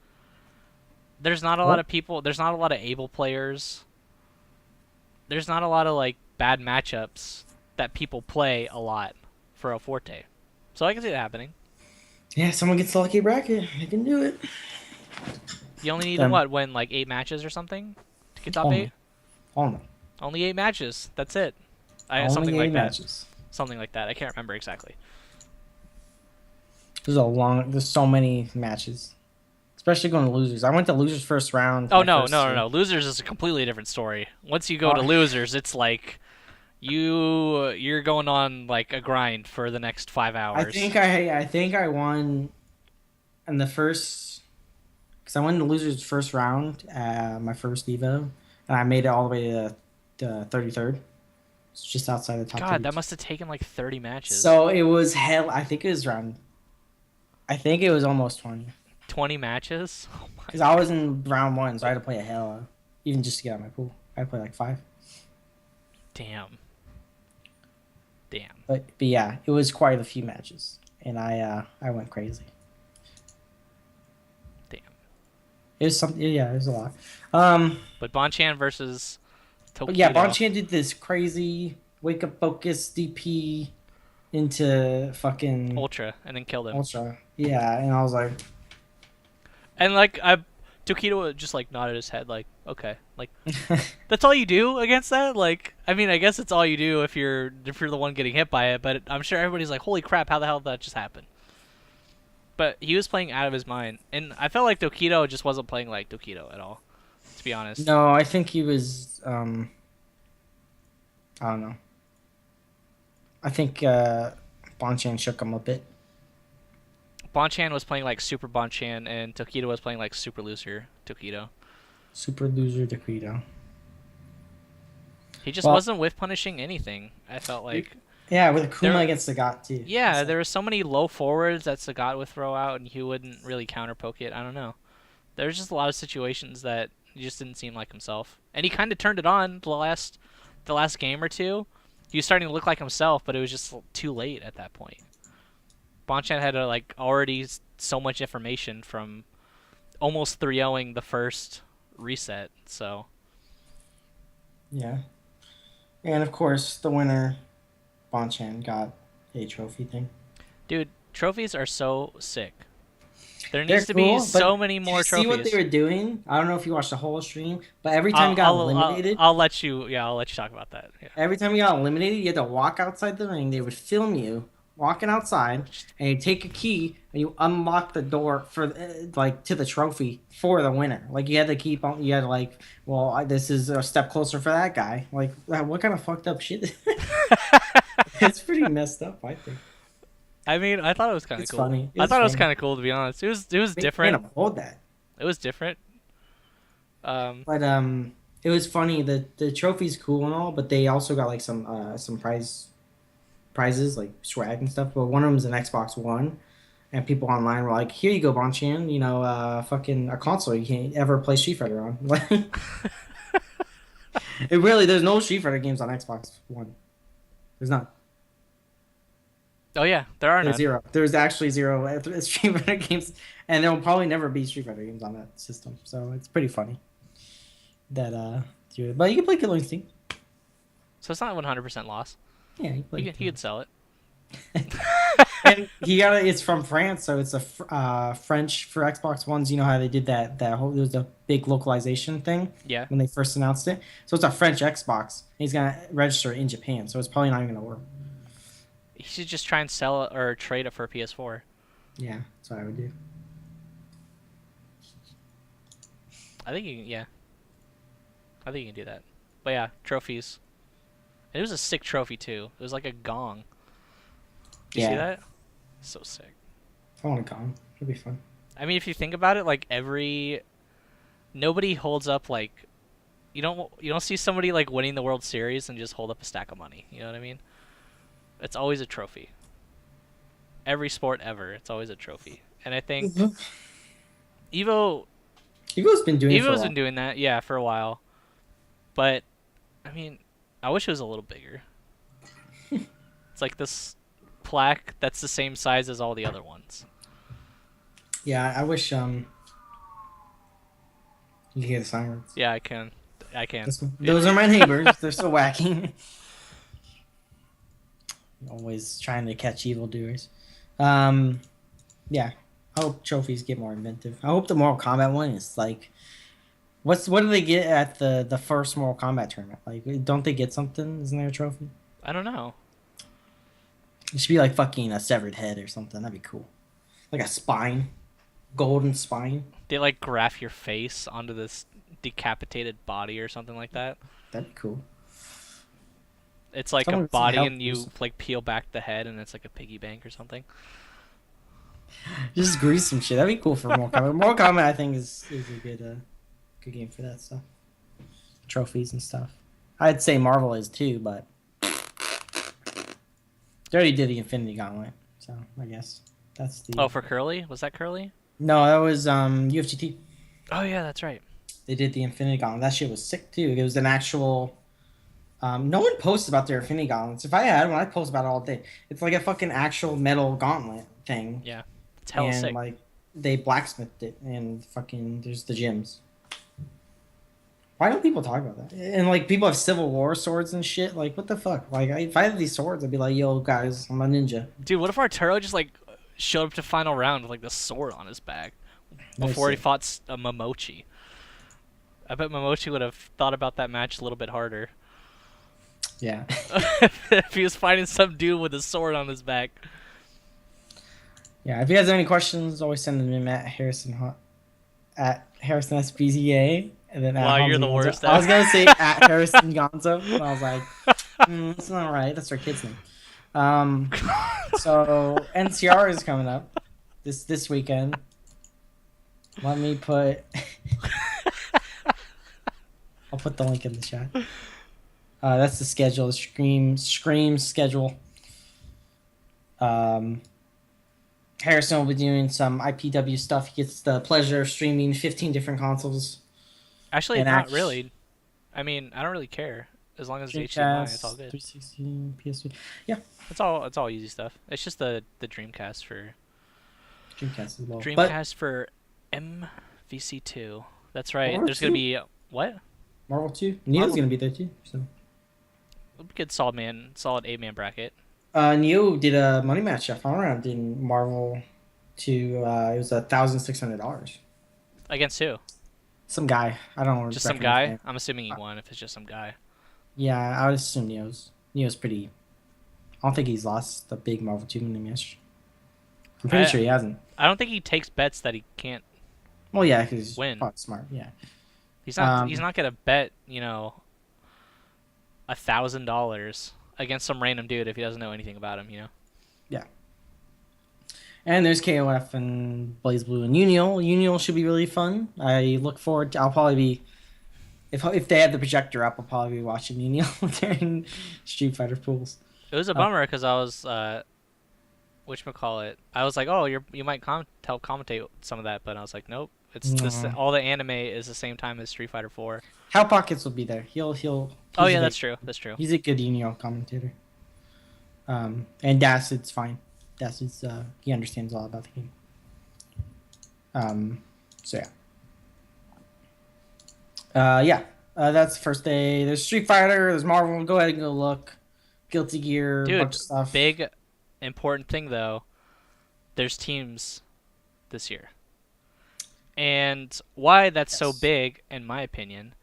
[SPEAKER 3] There's not a lot of people. There's not a lot of able players. There's not a lot of like bad matchups that people play a lot for a Forte. So I can see that happening.
[SPEAKER 5] Yeah, someone gets the lucky bracket. They can do it.
[SPEAKER 3] You only need to win like 8 matches or something to get top 8.
[SPEAKER 5] Only
[SPEAKER 3] 8 matches. That's it. Something like that. Something like that. I can't remember exactly.
[SPEAKER 5] There's so many matches. Especially going to losers. I went to losers first round.
[SPEAKER 3] Oh, no. Losers is a completely different story. Once you go to losers, it's like you're going on like a grind for the next 5 hours.
[SPEAKER 5] I think I won in the first, because I won the losers first round, my first Evo, and I made it all the way to the 33rd. It's just outside the top.
[SPEAKER 3] God,
[SPEAKER 5] 32.
[SPEAKER 3] that must have taken like 30 matches.
[SPEAKER 5] So it was hell. I think it was around. I think it was almost 20.
[SPEAKER 3] 20 matches? Oh my
[SPEAKER 5] Because I was in round 1, so I had to play a hell, even just to get out of my pool. I had to play like 5.
[SPEAKER 3] Damn.
[SPEAKER 5] But yeah, it was quite a few matches, and I went crazy.
[SPEAKER 3] Damn.
[SPEAKER 5] It was something. Yeah, it was a lot.
[SPEAKER 3] But Bonchan versus Tokido.
[SPEAKER 5] But yeah, Bonchan did this crazy wake up focus DP into fucking
[SPEAKER 3] Ultra, and then killed him.
[SPEAKER 5] Ultra. Yeah, and I was like,
[SPEAKER 3] And like Tokido just like nodded his head like, okay, like that's all you do against that? Like, I mean, I guess it's all you do if you're the one getting hit by it, but I'm sure everybody's like, holy crap, how the hell did that just happen? But he was playing out of his mind, and I felt like Tokido just wasn't playing like Tokido at all, to be honest.
[SPEAKER 5] no, I think he was. I don't know. I think Bonchan shook him a bit.
[SPEAKER 3] Bonchan was playing like Super Bonchan, and Tokido was playing like Super Loser Tokido.
[SPEAKER 5] Super loser Tokido.
[SPEAKER 3] He just
[SPEAKER 5] Well-
[SPEAKER 3] wasn't whiff punishing anything. I felt like.
[SPEAKER 5] Yeah, with Kuma
[SPEAKER 3] There-
[SPEAKER 5] against Sagat too.
[SPEAKER 3] Yeah,
[SPEAKER 5] It's
[SPEAKER 3] there were so many low forwards that Sagat would throw out, and he wouldn't really counter poke it. I don't know. There's just a lot of situations that he just didn't seem like himself, and he kind of turned it on the last game or two. He was starting to look like himself, but it was just too late at that point. Bonchan had like already so much information from almost 3-0ing the first reset, so
[SPEAKER 5] Yeah. And of course, the winner, Bonchan, got a trophy thing.
[SPEAKER 3] dude, trophies are so sick. There
[SPEAKER 5] They're
[SPEAKER 3] needs to
[SPEAKER 5] cool,
[SPEAKER 3] be so
[SPEAKER 5] but
[SPEAKER 3] many
[SPEAKER 5] did
[SPEAKER 3] more
[SPEAKER 5] you
[SPEAKER 3] trophies.
[SPEAKER 5] See what they were doing? I don't know if you watched the whole stream, but every time you got eliminated,
[SPEAKER 3] I'll let you talk about that. Yeah.
[SPEAKER 5] every time you got eliminated, you had to walk outside the ring. They would film you walking outside, and you take a key and you unlock the door for like to the trophy for the winner. Like you had to keep on. You had to like, well, this is a step closer for that guy. Like, what kind of fucked up shit? It's pretty messed up, I think.
[SPEAKER 3] I mean, I thought it was kind of
[SPEAKER 5] It's
[SPEAKER 3] cool.
[SPEAKER 5] funny.
[SPEAKER 3] I thought it was
[SPEAKER 5] funny.
[SPEAKER 3] kind of cool, to be honest. It was
[SPEAKER 5] They
[SPEAKER 3] different.
[SPEAKER 5] can't uphold that.
[SPEAKER 3] It was different.
[SPEAKER 5] But it was funny. The trophy's cool and all, but they also got like some prizes like swag and stuff. But one of them's an Xbox One, and people online were like, "Here you go, Bonchan. You know, fucking a console you can't ever play Street Fighter on." It really, there's no Street Fighter games on Xbox One. There's not.
[SPEAKER 3] Oh yeah, there are
[SPEAKER 5] There's
[SPEAKER 3] none.
[SPEAKER 5] zero. There's actually zero Street Fighter games, and there will probably never be Street Fighter games on that system. So it's pretty funny. That but you can play Killer Instinct.
[SPEAKER 3] So it's not 100% loss.
[SPEAKER 5] Yeah, you can play.
[SPEAKER 3] He could sell it.
[SPEAKER 5] And he got it. It's from France, so it's a French for Xbox Ones. You know how they did that whole, there was a big localization thing
[SPEAKER 3] Yeah.
[SPEAKER 5] when they first announced it. So it's a French Xbox. And he's gonna register it in Japan, so it's probably not even gonna work.
[SPEAKER 3] He should just try and sell it or trade it for a PS4.
[SPEAKER 5] Yeah, that's what I would do.
[SPEAKER 3] I think you can, yeah. I think you can do that. But yeah, trophies. And it was a sick trophy too. It was like a gong. You see
[SPEAKER 5] Yeah.
[SPEAKER 3] that? So sick.
[SPEAKER 5] I want to come. It'd be fun.
[SPEAKER 3] I mean, if you think about it, like nobody holds up like, you don't see somebody like winning the World Series and just hold up a stack of money. You know what I mean? It's always a trophy. Every sport ever, it's always a trophy. And I think Evo's
[SPEAKER 5] been doing it for a while.
[SPEAKER 3] been doing that, yeah, for a while. But I mean, I wish it was a little bigger. It's like this plaque that's the same size as all the other ones.
[SPEAKER 5] Yeah, I wish you could hear the sirens.
[SPEAKER 3] Yeah, I can.
[SPEAKER 5] Those are my neighbors. They're so wacky. Always trying to catch evildoers. Yeah. I hope trophies get more inventive. I hope the Mortal Kombat one is like, what do they get at the first Mortal Kombat tournament? Like, don't they get something? Isn't there a trophy?
[SPEAKER 3] I don't know.
[SPEAKER 5] It should be like fucking a severed head or something. That'd be cool. Like a spine, golden spine.
[SPEAKER 3] They like graph your face onto this decapitated body or something like that.
[SPEAKER 5] That'd be cool.
[SPEAKER 3] It's like
[SPEAKER 5] Someone
[SPEAKER 3] a
[SPEAKER 5] with some
[SPEAKER 3] body
[SPEAKER 5] health
[SPEAKER 3] and you
[SPEAKER 5] boost.
[SPEAKER 3] like peel back the head and it's like a piggy bank or something.
[SPEAKER 5] Just grease some shit. That'd be cool for Mortal Kombat. Mortal Kombat, I think, is a good game for that stuff. Trophies and stuff. I'd say Marvel is too, but they already did the Infinity Gauntlet, so I guess that's the.
[SPEAKER 3] Oh, for Curly? Was that Curly?
[SPEAKER 5] No, that was UFGT.
[SPEAKER 3] Oh yeah, that's right.
[SPEAKER 5] They did the Infinity Gauntlet. That shit was sick too. It was an actual. No one posts about their Infinity Gauntlets. If I had one, I'd post about it all day. It's like a fucking actual metal gauntlet thing.
[SPEAKER 3] Yeah, it's hella
[SPEAKER 5] And
[SPEAKER 3] sick.
[SPEAKER 5] like they blacksmithed it, and fucking there's the gyms. Why don't people talk about that? And like people have Civil War swords and shit. Like what the fuck? Like if I had these swords, I'd be like, yo guys, I'm a ninja.
[SPEAKER 3] Dude, what if Arturo just like showed up to final round with like the sword on his back before he
[SPEAKER 5] Nice.
[SPEAKER 3] fought a Momochi? I bet Momochi would have thought about that match a little bit harder
[SPEAKER 5] Yeah.
[SPEAKER 3] if he was fighting some dude with a sword on his back.
[SPEAKER 5] Yeah. If you guys have any questions, always send them in at Harrison SBZA. And then
[SPEAKER 3] Wow, you're
[SPEAKER 5] Honzo
[SPEAKER 3] the
[SPEAKER 5] Gonzo.
[SPEAKER 3] worst
[SPEAKER 5] I was
[SPEAKER 3] ever.
[SPEAKER 5] gonna say at Harrison Gonzo, but I was like, that's not right. That's our kid's name. So NCR is coming up this weekend. Let me put. I'll put the link in the chat. That's the schedule. The Scream schedule. Harrison will be doing some IPW stuff. He gets the pleasure of streaming 15 different consoles.
[SPEAKER 3] Actually,
[SPEAKER 5] And
[SPEAKER 3] not really. I mean, I don't really care as long as it's HDMI. It's all good.
[SPEAKER 5] 360, PS3. Yeah,
[SPEAKER 3] It's all easy stuff. It's just the Dreamcast for
[SPEAKER 5] Dreamcast as well.
[SPEAKER 3] Dreamcast for MVC2. That's right.
[SPEAKER 5] Marvel
[SPEAKER 3] There's gonna
[SPEAKER 5] 2?
[SPEAKER 3] be what?
[SPEAKER 5] But Marvel 2. Neo's going to be there too. So.
[SPEAKER 3] Good solid 8-man bracket.
[SPEAKER 5] Neo did a money match at final round in Marvel 2. It was $1,600.
[SPEAKER 3] Against who?
[SPEAKER 5] Some guy. I don't know.
[SPEAKER 3] Just some
[SPEAKER 5] exactly his
[SPEAKER 3] guy?
[SPEAKER 5] name.
[SPEAKER 3] I'm assuming he won if it's just some guy.
[SPEAKER 5] Yeah, I would assume Neo's pretty. I don't think he's lost the big Marvel 2 money match. I'm pretty sure he hasn't.
[SPEAKER 3] I don't think he takes bets that he can't.
[SPEAKER 5] Well, yeah, because he's
[SPEAKER 3] Win.
[SPEAKER 5] probably smart. Yeah.
[SPEAKER 3] He's not gonna bet, $1,000 against some random dude if he doesn't know anything about him,
[SPEAKER 5] Yeah. And there's KOF and Blaze Blue and Union. Union should be really fun. I look forward to. I'll probably be. If they have the projector up, I'll probably be watching Union during Street Fighter pools.
[SPEAKER 3] It was a bummer because I was, whatchamacallit, I was like, oh, you might help commentate some of that, but I was like, nope. It's this
[SPEAKER 5] No.
[SPEAKER 3] all the anime is the same time as Street Fighter 4.
[SPEAKER 5] Hal Pockets will be there. He'll.
[SPEAKER 3] Oh
[SPEAKER 5] he's
[SPEAKER 3] yeah,
[SPEAKER 5] a
[SPEAKER 3] that's
[SPEAKER 5] good-
[SPEAKER 3] true. That's true.
[SPEAKER 5] He's a good Union commentator. And Dacid's fine. Dacid's he understands all about the game. So yeah. That's the first day. There's Street Fighter. There's Marvel. Go ahead and go look. Guilty Gear.
[SPEAKER 3] Dude,
[SPEAKER 5] bunch of stuff.
[SPEAKER 3] big important thing though. There's teams this year. And why that's so
[SPEAKER 5] Yes.
[SPEAKER 3] big, in my opinion,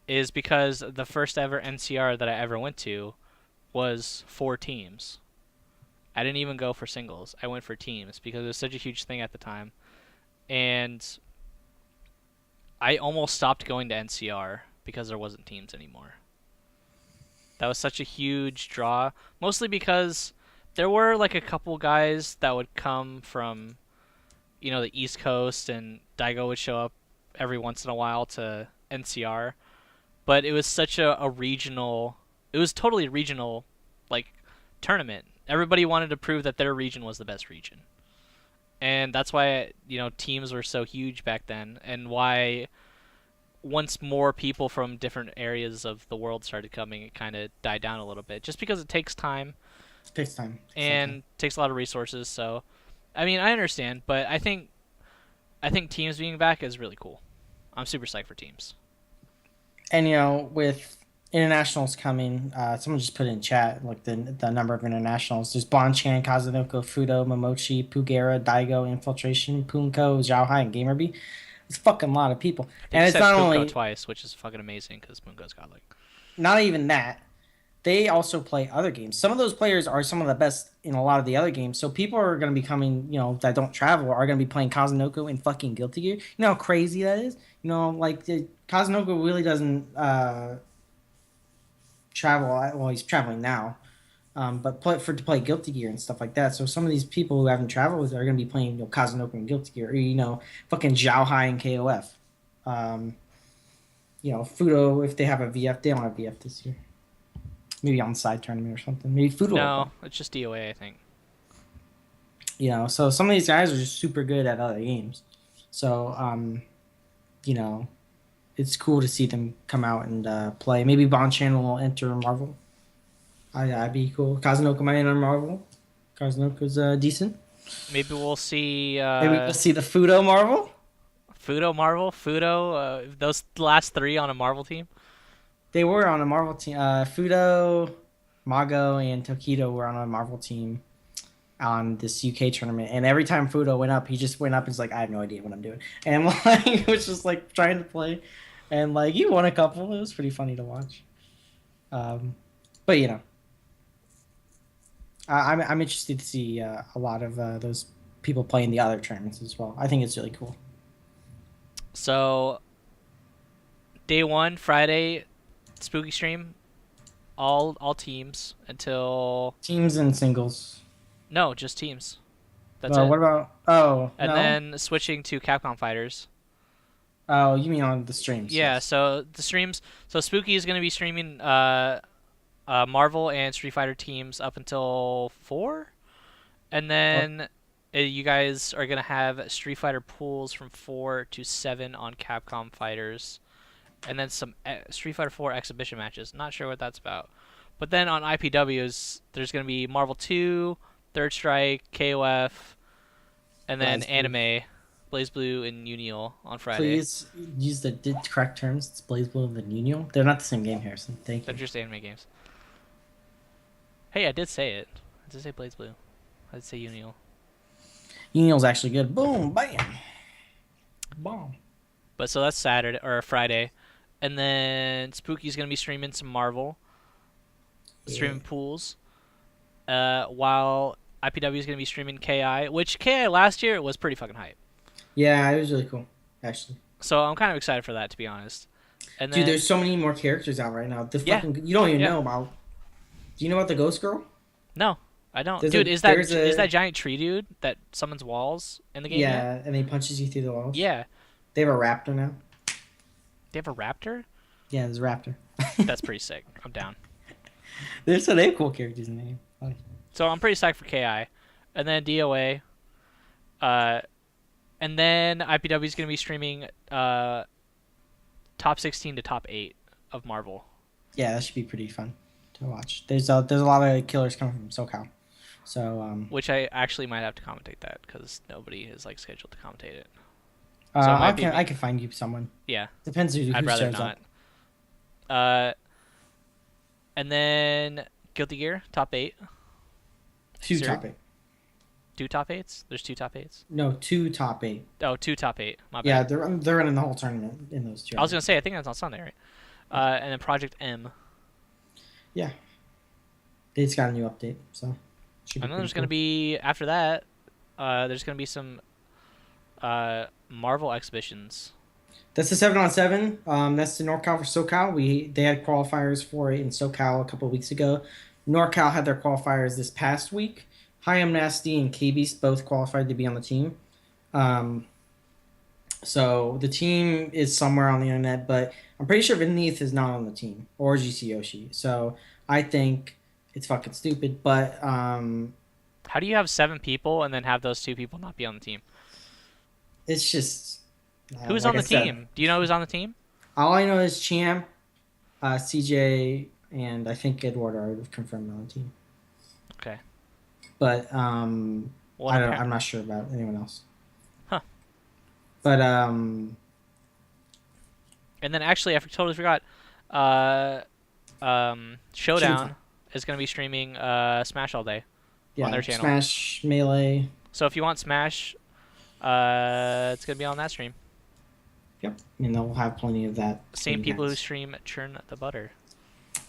[SPEAKER 3] is because the first ever NCR that I ever went to was 4 teams. I didn't even go for singles. I went for teams because it was such a huge thing at the time. And I almost stopped going to NCR because there wasn't teams anymore. That was such a huge draw, mostly because there were like a couple guys that would come from the East Coast, and Daigo would show up every once in a while to NCR, but it was such a regional, it was totally regional, like, tournament. Everybody wanted to prove that their region was the best region. And that's why, teams were so huge back then, and why once more people from different areas of the world started coming, it kind of died down a little bit, just because it takes time.
[SPEAKER 5] It takes time.
[SPEAKER 3] And takes a lot of resources, so I mean, I understand, but I think teams being back is really cool. I'm super psyched for teams.
[SPEAKER 5] And with internationals coming, someone just put in chat like the number of internationals. There's Bonchan, Kazunoko, Fudo, Momochi, Pugera, Daigo, Infiltration, Punko, Zhaohai, and Gamerby. It's a fucking lot of people.
[SPEAKER 3] They
[SPEAKER 5] And it's
[SPEAKER 3] said
[SPEAKER 5] not
[SPEAKER 3] Punko
[SPEAKER 5] only
[SPEAKER 3] twice, which is fucking amazing because Punko's got like.
[SPEAKER 5] not even that. They also play other games. Some of those players are some of the best in a lot of the other games. So people are going to be coming, that don't travel are going to be playing Kazunoko and fucking Guilty Gear. You know how crazy that is? Kazunoko really doesn't travel. Well, he's traveling now, but to play Guilty Gear and stuff like that. So some of these people who haven't traveled are going to be playing Kazunoko and Guilty Gear, or fucking Zhaohai and KOF. Fudo, if they have a VF, they don't have VF this year. Maybe on the side tournament or something. Maybe Fudo.
[SPEAKER 3] No, it's just DOA, I think.
[SPEAKER 5] So some of these guys are just super good at other games. So, it's cool to see them come out and play. Maybe Bonchan will enter Marvel. That'd be cool. Kazunoko might enter Marvel. Kazunoko's decent.
[SPEAKER 3] Maybe we'll see.
[SPEAKER 5] Maybe we'll see the Fudo Marvel.
[SPEAKER 3] Fudo Marvel, those last 3 on a Marvel team.
[SPEAKER 5] They were on a Marvel team. Fudo, Mago, and Tokido were on a Marvel team on this UK tournament. And every time Fudo went up, he just went up and was like, I have no idea what I'm doing. And he was just trying to play. And he won a couple. It was pretty funny to watch. But I'm interested to see a lot of those people playing the other tournaments as well. I think it's really cool.
[SPEAKER 3] So, day 1, Friday, Spooky stream, all teams until...
[SPEAKER 5] Teams and singles.
[SPEAKER 3] No, just teams. That's it.
[SPEAKER 5] What about... Oh,
[SPEAKER 3] and
[SPEAKER 5] no?
[SPEAKER 3] then switching to Capcom Fighters.
[SPEAKER 5] Oh, you mean on the streams?
[SPEAKER 3] Yeah,
[SPEAKER 5] yes.
[SPEAKER 3] so the streams... So Spooky is going to be streaming Marvel and Street Fighter teams up until 4. And then... You guys are going to have Street Fighter pools from 4 to 7 on Capcom Fighters. And then some Street Fighter 4 exhibition matches. Not sure what that's about. But then on IPWs, there's going to be Marvel 2, Third Strike, KOF, and then Anime, BlazBlue, and Union on Friday.
[SPEAKER 5] Please use the correct terms. It's BlazBlue and Union. They're not the same game, Harrison. Thank you.
[SPEAKER 3] They're just anime games. Hey, I did say it. I did say BlazBlue. I did say Union.
[SPEAKER 5] Union's actually good. Boom, bam, boom.
[SPEAKER 3] But so that's Saturday or Friday, and then Spooky's gonna be streaming some Marvel, streaming pools, while IPW is gonna be streaming KI, which KI last year was pretty fucking hype.
[SPEAKER 5] Yeah, it was really cool, actually.
[SPEAKER 3] So I'm kind of excited for that, to be honest. And then,
[SPEAKER 5] dude, there's so many more characters out right now. You don't even know about. Do you know about the Ghost Girl?
[SPEAKER 3] No. I don't.
[SPEAKER 5] Is
[SPEAKER 3] that giant tree dude that summons walls in the game?
[SPEAKER 5] Yeah, and he punches you through the walls.
[SPEAKER 3] Yeah.
[SPEAKER 5] They have a raptor now.
[SPEAKER 3] They have a raptor?
[SPEAKER 5] Yeah, there's a raptor.
[SPEAKER 3] That's pretty sick. I'm down.
[SPEAKER 5] They have cool characters in the game.
[SPEAKER 3] So I'm pretty psyched for KI. And then DOA. And then IPW is going to be streaming top 16 to top 8 of Marvel.
[SPEAKER 5] Yeah, that should be pretty fun to watch. There's a lot of killers coming from SoCal. So,
[SPEAKER 3] which I actually might have to commentate that because nobody is scheduled to commentate it.
[SPEAKER 5] So I can find you someone.
[SPEAKER 3] Yeah.
[SPEAKER 5] Depends who
[SPEAKER 3] I'd rather
[SPEAKER 5] shows
[SPEAKER 3] not.
[SPEAKER 5] up.
[SPEAKER 3] And then Guilty Gear top 8.
[SPEAKER 5] Two top 8.
[SPEAKER 3] 2 top 8s? There's 2 top 8s?
[SPEAKER 5] No, 2 top 8.
[SPEAKER 3] Oh, 2 top 8. My bad.
[SPEAKER 5] Yeah, they're running the whole tournament in those 2.
[SPEAKER 3] I was gonna say I think that's on Sunday, right? And then Project M.
[SPEAKER 5] Yeah. They just got a new update, so.
[SPEAKER 3] And then there's going to be, after that, there's going to be some Marvel exhibitions.
[SPEAKER 5] That's the 7-on-7. That's the NorCal for SoCal. They had qualifiers for it in SoCal a couple of weeks ago. NorCal had their qualifiers this past week. Hi, I'm Nasty and K-Beast both qualified to be on the team. So the team is somewhere on the internet, but I'm pretty sure Vineeth is not on the team, or GC Yoshi. So I think it's fucking stupid, but
[SPEAKER 3] how do you have 7 people and then have those 2 people not be on the team?
[SPEAKER 5] It's just
[SPEAKER 3] who's on the team? Do you know who's on the team?
[SPEAKER 5] All I know is Champ, CJ, and I think Eduardo are confirmed on the team.
[SPEAKER 3] Okay.
[SPEAKER 5] But I'm not sure about anyone else.
[SPEAKER 3] Huh.
[SPEAKER 5] But
[SPEAKER 3] and then actually I totally forgot. Showdown is going to be streaming Smash all day on their channel.
[SPEAKER 5] Smash, Melee.
[SPEAKER 3] So if you want Smash, it's going to be on that stream.
[SPEAKER 5] Yep, and they'll have plenty of that.
[SPEAKER 3] Same people who stream Churn the Butter.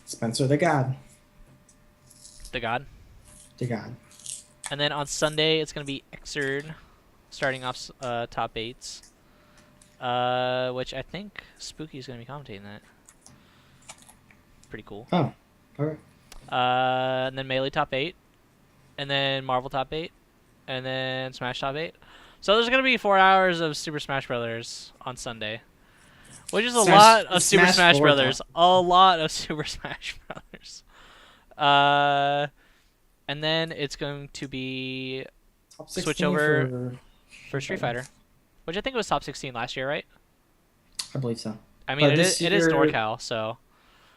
[SPEAKER 5] Spencer the God.
[SPEAKER 3] The God?
[SPEAKER 5] The God.
[SPEAKER 3] And then on Sunday, it's going to be Xrd starting off top 8s. Which I think Spooky is going to be commentating that. Pretty cool.
[SPEAKER 5] Oh, Okay.
[SPEAKER 3] And then Melee top 8, and then Marvel top 8, and then Smash top 8. So there's gonna be 4 hours of Super Smash Brothers on Sunday, which is a lot of Super Smash Brothers. A lot of Super Smash Brothers. And then it's going to be switch over for Street Fighter, which I think was top 16 last year, right?
[SPEAKER 5] I believe so.
[SPEAKER 3] I mean, it is NorCal, so.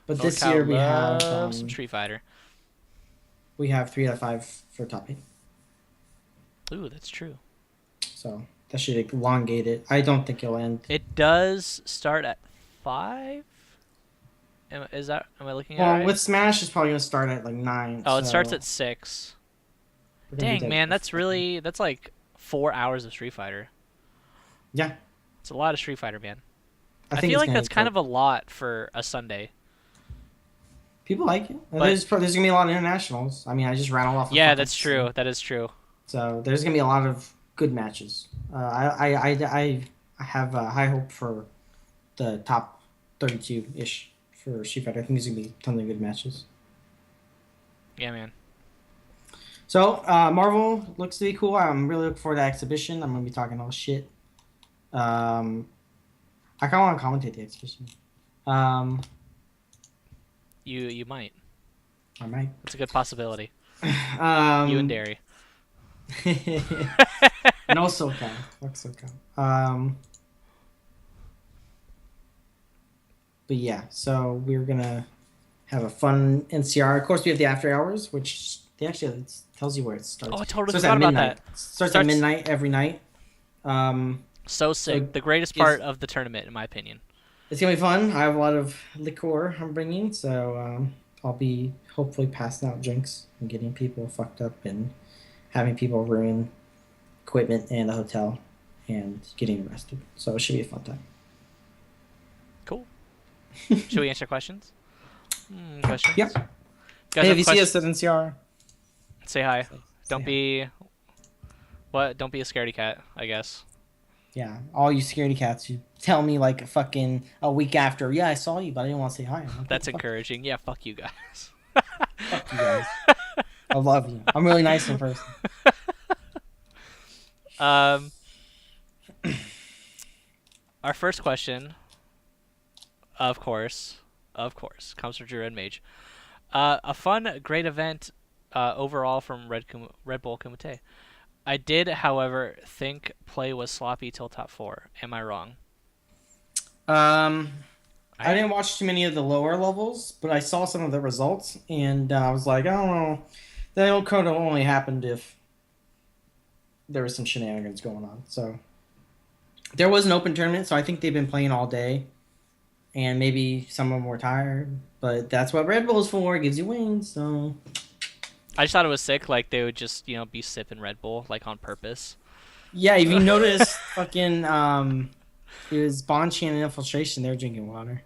[SPEAKER 5] But
[SPEAKER 3] NorCal
[SPEAKER 5] this year we have
[SPEAKER 3] some Street Fighter.
[SPEAKER 5] We have 3 out of 5 for top 8.
[SPEAKER 3] Ooh, that's true.
[SPEAKER 5] So that should elongate it. I don't think it'll end.
[SPEAKER 3] It does start at 5. Am I looking at it right?
[SPEAKER 5] With Smash, it's probably gonna start at like 9.
[SPEAKER 3] Oh, it starts at 6. Dang, man, that's like 4 hours of Street Fighter.
[SPEAKER 5] Yeah,
[SPEAKER 3] it's a lot of Street Fighter, man. I
[SPEAKER 5] think
[SPEAKER 3] feel like that's kind of a lot for a Sunday.
[SPEAKER 5] People like it. There's gonna be a lot of internationals. I mean, I just rattled off.
[SPEAKER 3] Yeah, that's true. That is true.
[SPEAKER 5] So there's gonna be a lot of good matches. I have high hope for the top 32-ish for Street Fighter. I think there's gonna be tons of good matches.
[SPEAKER 3] Yeah, man.
[SPEAKER 5] So Marvel looks to be cool. I'm really looking forward to the exhibition. I'm gonna be talking all shit. I kind of want to commentate the exhibition.
[SPEAKER 3] You might.
[SPEAKER 5] I might.
[SPEAKER 3] It's a good possibility. You and Derry.
[SPEAKER 5] No SoCal. Fuck SoCal. But yeah, so we're gonna have a fun NCR. Of course, we have the after hours, which they actually tells you where it starts.
[SPEAKER 3] Oh, I totally forgot about that.
[SPEAKER 5] Starts at midnight every night.
[SPEAKER 3] So sick. The greatest part of the tournament, in my opinion.
[SPEAKER 5] It's gonna be fun. I have a lot of liqueur I'm bringing, so I'll be hopefully passing out drinks and getting people fucked up and having people ruin equipment and the hotel and getting arrested. So it should be a fun time.
[SPEAKER 3] Cool. Should we answer questions? Questions?
[SPEAKER 5] Yep.
[SPEAKER 3] Guys,
[SPEAKER 5] hey, if you see us at NCR,
[SPEAKER 3] say hi. Don't be a scaredy cat, I guess.
[SPEAKER 5] Yeah, all you scaredy cats, you tell me like fucking a week after, yeah, I saw you, but I didn't want to say hi. Like,
[SPEAKER 3] that's encouraging. Yeah, fuck you guys.
[SPEAKER 5] Fuck you guys. I love you. I'm really nice in person.
[SPEAKER 3] Our first question, of course, comes from Drew and Mage. A fun, great event overall from Rebull Kumite. I did, however, think play was sloppy till top 4. Am I wrong?
[SPEAKER 5] I didn't watch too many of the lower levels, but I saw some of the results, and I was like, I don't know. That could have only happened if there was some shenanigans going on. So there was an open tournament, so I think they've been playing all day, and maybe some of them were tired, but that's what Red Bull's for. It gives you wings, so...
[SPEAKER 3] I just thought it was sick, like they would just, be sipping Red Bull, like on purpose.
[SPEAKER 5] Yeah, if you notice, fucking, it was Bonchan and Infiltration, they were drinking water.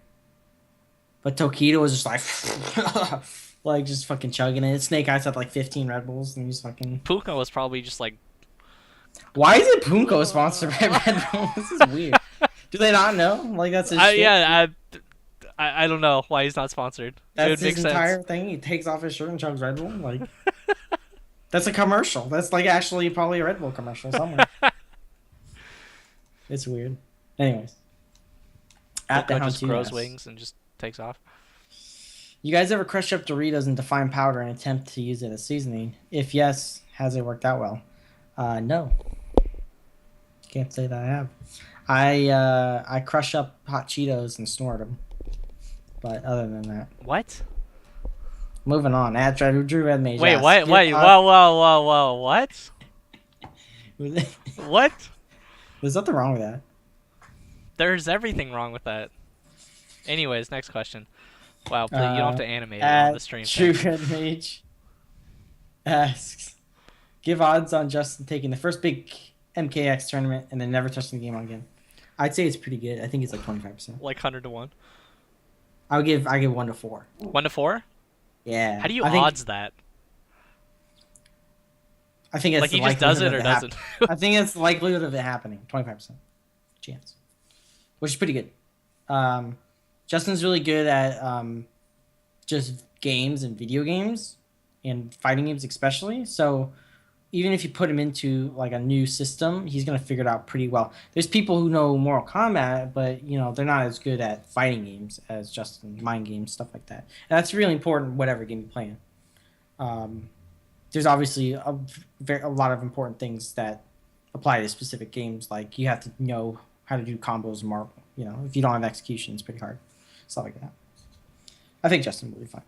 [SPEAKER 5] But Tokido was just like, like just fucking chugging it. Snake Eyes had like 15 Red Bulls, and he was fucking...
[SPEAKER 3] Puka was probably just like...
[SPEAKER 5] Why is it Punko sponsored by Red Bull? This is weird. Do they not know? Like, that's his shit?
[SPEAKER 3] Yeah, I don't know why he's not sponsored.
[SPEAKER 5] That's his entire thing. He takes off his shirt and chugs Red Bull. Like, that's a commercial. That's like actually probably a Red Bull commercial somewhere. It's weird. Anyways,
[SPEAKER 3] at the just grows wings and just takes off.
[SPEAKER 5] You guys ever crush up Doritos and define powder and attempt to use it as seasoning? If yes, has it worked out well? No. Can't say that I have. I crush up hot Cheetos and snort them. But other than that,
[SPEAKER 3] what?
[SPEAKER 5] Moving on. Drew Red Mage.
[SPEAKER 3] Wait, what? Wait, whoa! What? What?
[SPEAKER 5] There's nothing wrong with that.
[SPEAKER 3] There's everything wrong with that. Anyways, next question. Wow, please, you don't have to animate it on the stream.
[SPEAKER 5] Drew Red Mage asks, give odds on Justin taking the first big MKX tournament and then never touching the game again. I'd say it's pretty good. I think it's like 25%.
[SPEAKER 3] Like 100 to 1.
[SPEAKER 5] I give 1 to 4.
[SPEAKER 3] 1 to 4?
[SPEAKER 5] Yeah.
[SPEAKER 3] How do you odds that?
[SPEAKER 5] I think it's
[SPEAKER 3] like he just does it or doesn't.
[SPEAKER 5] I think it's the likelihood of it happening. 25% chance, which is pretty good. Justin's really good at just games and video games and fighting games especially. So even if you put him into like a new system, he's gonna figure it out pretty well. There's people who know Mortal Kombat, but they're not as good at fighting games as Justin, mind games, stuff like that. And that's really important, whatever game you're playing. There's obviously a lot of important things that apply to specific games, like you have to know how to do combos and Marvel. If you don't have execution, it's pretty hard. Stuff like that. I think Justin will be fine.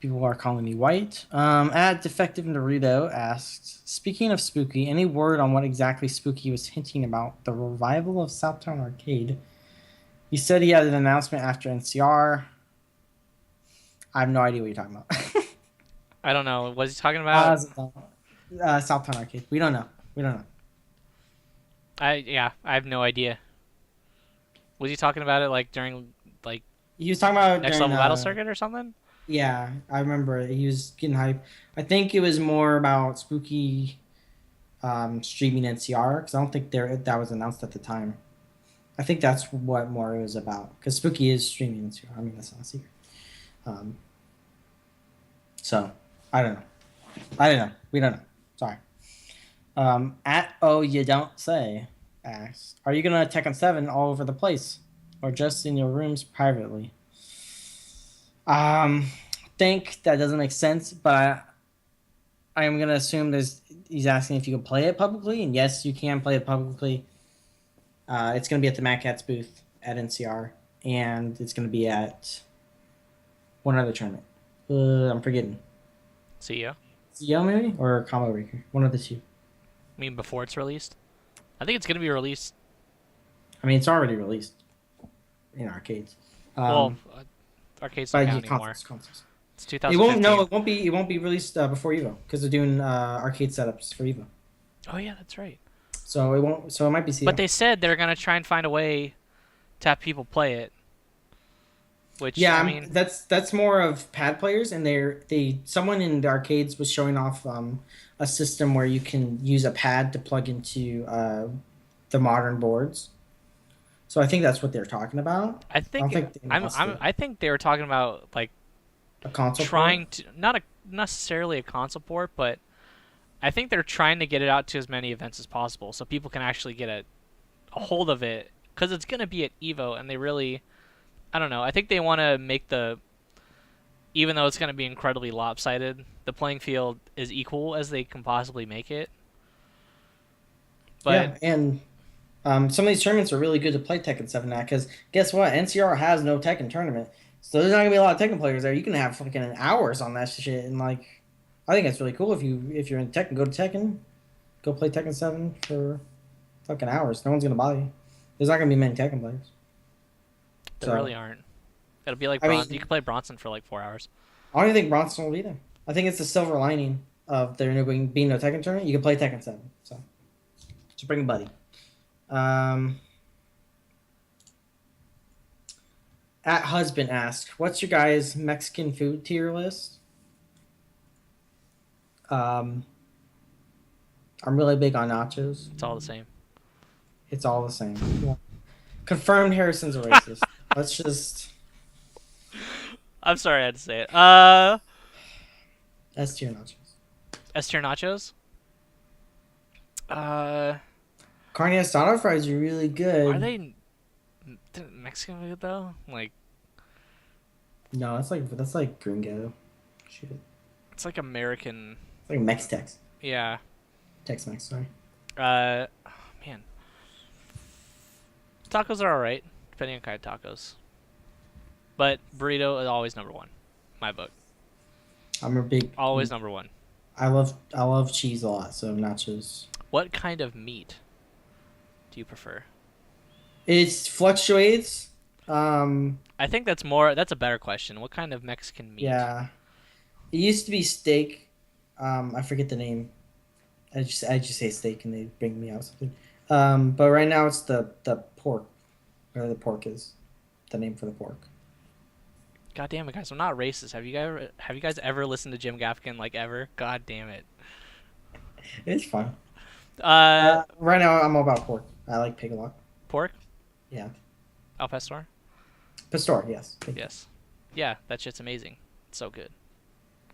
[SPEAKER 5] People are calling me white. At Defective Dorito asked, speaking of Spooky, any word on what exactly Spooky was hinting about the revival of Southtown Arcade? He said he had an announcement after NCR. I have no idea what you're talking about.
[SPEAKER 3] I don't know. Was he talking about?
[SPEAKER 5] Southtown Arcade. We don't know.
[SPEAKER 3] I have no idea. Was he talking about it like during like
[SPEAKER 5] he was talking about
[SPEAKER 3] Next Level Battle Circuit or something?
[SPEAKER 5] Yeah, I remember he was getting hype. I think it was more about Spooky streaming NCR because I don't think that was announced at the time. I think that's what more it was about because Spooky is streaming NCR. I mean, that's not a secret. So I don't know. We don't know. Sorry. At Oh You Don't Say asks, are you gonna Tekken 7 all over the place or just in your rooms privately? Think that doesn't make sense, but I am gonna assume he's asking if you can play it publicly, and yes, you can play it publicly. It's gonna be at the Mad Catz booth at NCR, and it's gonna be at one other tournament. I'm forgetting.
[SPEAKER 3] CEO?
[SPEAKER 5] CEO maybe or Combo Breaker, one of the two.
[SPEAKER 3] You mean before it's released? I think it's gonna be released.
[SPEAKER 5] I mean, it's already released in arcades.
[SPEAKER 3] Arcades don't count anymore.
[SPEAKER 5] Consoles.
[SPEAKER 3] It's 2015.
[SPEAKER 5] It won't be released before Evo because they're doing arcade setups for Evo.
[SPEAKER 3] Oh yeah, that's right.
[SPEAKER 5] So it won't. So it might be CEO.
[SPEAKER 3] But they said they're gonna try and find a way to have people play it. Which I mean,
[SPEAKER 5] that's more of pad players, and someone in the arcades was showing off a system where you can use a pad to plug into the modern boards. So I think that's what they're talking about.
[SPEAKER 3] I think they were talking about like
[SPEAKER 5] a console
[SPEAKER 3] trying
[SPEAKER 5] port?
[SPEAKER 3] to not necessarily a console port, but I think they're trying to get it out to as many events as possible so people can actually get a hold of it because it's going to be at Evo, and they really, I don't know, I think they want to make even though it's going to be incredibly lopsided, the playing field is equal as they can possibly make it. But
[SPEAKER 5] yeah, and some of these tournaments are really good to play Tekken 7 at because guess what? NCR has no Tekken tournament. So there's not gonna be a lot of Tekken players there. You can have fucking hours on that shit, and I think it's really cool if you're in Tekken, go to Tekken, go play Tekken 7 for fucking hours. No one's gonna bother you. There's not gonna be many Tekken players.
[SPEAKER 3] There really aren't. It'll be like you can play Bronson for like 4 hours.
[SPEAKER 5] I don't even think Bronson will be there. I think it's the silver lining of there being no Tekken tournament. You can play Tekken 7. So just bring a buddy. At Husband asked, what's your guys' Mexican food tier list? I'm really big on nachos.
[SPEAKER 3] It's all the same.
[SPEAKER 5] It's all the same. Yeah. Confirmed Harrison's a racist. Let's just...
[SPEAKER 3] I'm sorry I had to say it.
[SPEAKER 5] S tier nachos.
[SPEAKER 3] S tier nachos?
[SPEAKER 5] Carne asada fries are really good.
[SPEAKER 3] Are they Mexican food though? Like,
[SPEAKER 5] no, that's like gringo shit.
[SPEAKER 3] it's like American.
[SPEAKER 5] It's like Mex-Tex.
[SPEAKER 3] Yeah.
[SPEAKER 5] Tex-Mex, sorry.
[SPEAKER 3] Man. Tacos are alright, depending on kind of tacos. But burrito is always number one. My book.
[SPEAKER 5] I'm a big.
[SPEAKER 3] Always number one.
[SPEAKER 5] I love cheese a lot, so nachos.
[SPEAKER 3] What kind of meat do you prefer?
[SPEAKER 5] It fluctuates.
[SPEAKER 3] I think that's a better question. What kind of Mexican meat?
[SPEAKER 5] Yeah. It used to be steak. I forget the name. I just say steak and they bring me out something. But right now it's the pork. Whatever the pork is. The name for the pork.
[SPEAKER 3] God damn it, guys! I'm not racist. Have you guys ever listened to Jim Gaffigan like ever? God damn it.
[SPEAKER 5] It's fun. Right now I'm all about pork. I like pig a lot.
[SPEAKER 3] Pork?
[SPEAKER 5] Yeah.
[SPEAKER 3] Al Pastor?
[SPEAKER 5] Pastor, yes.
[SPEAKER 3] Yes. Yeah, that shit's amazing. It's so good.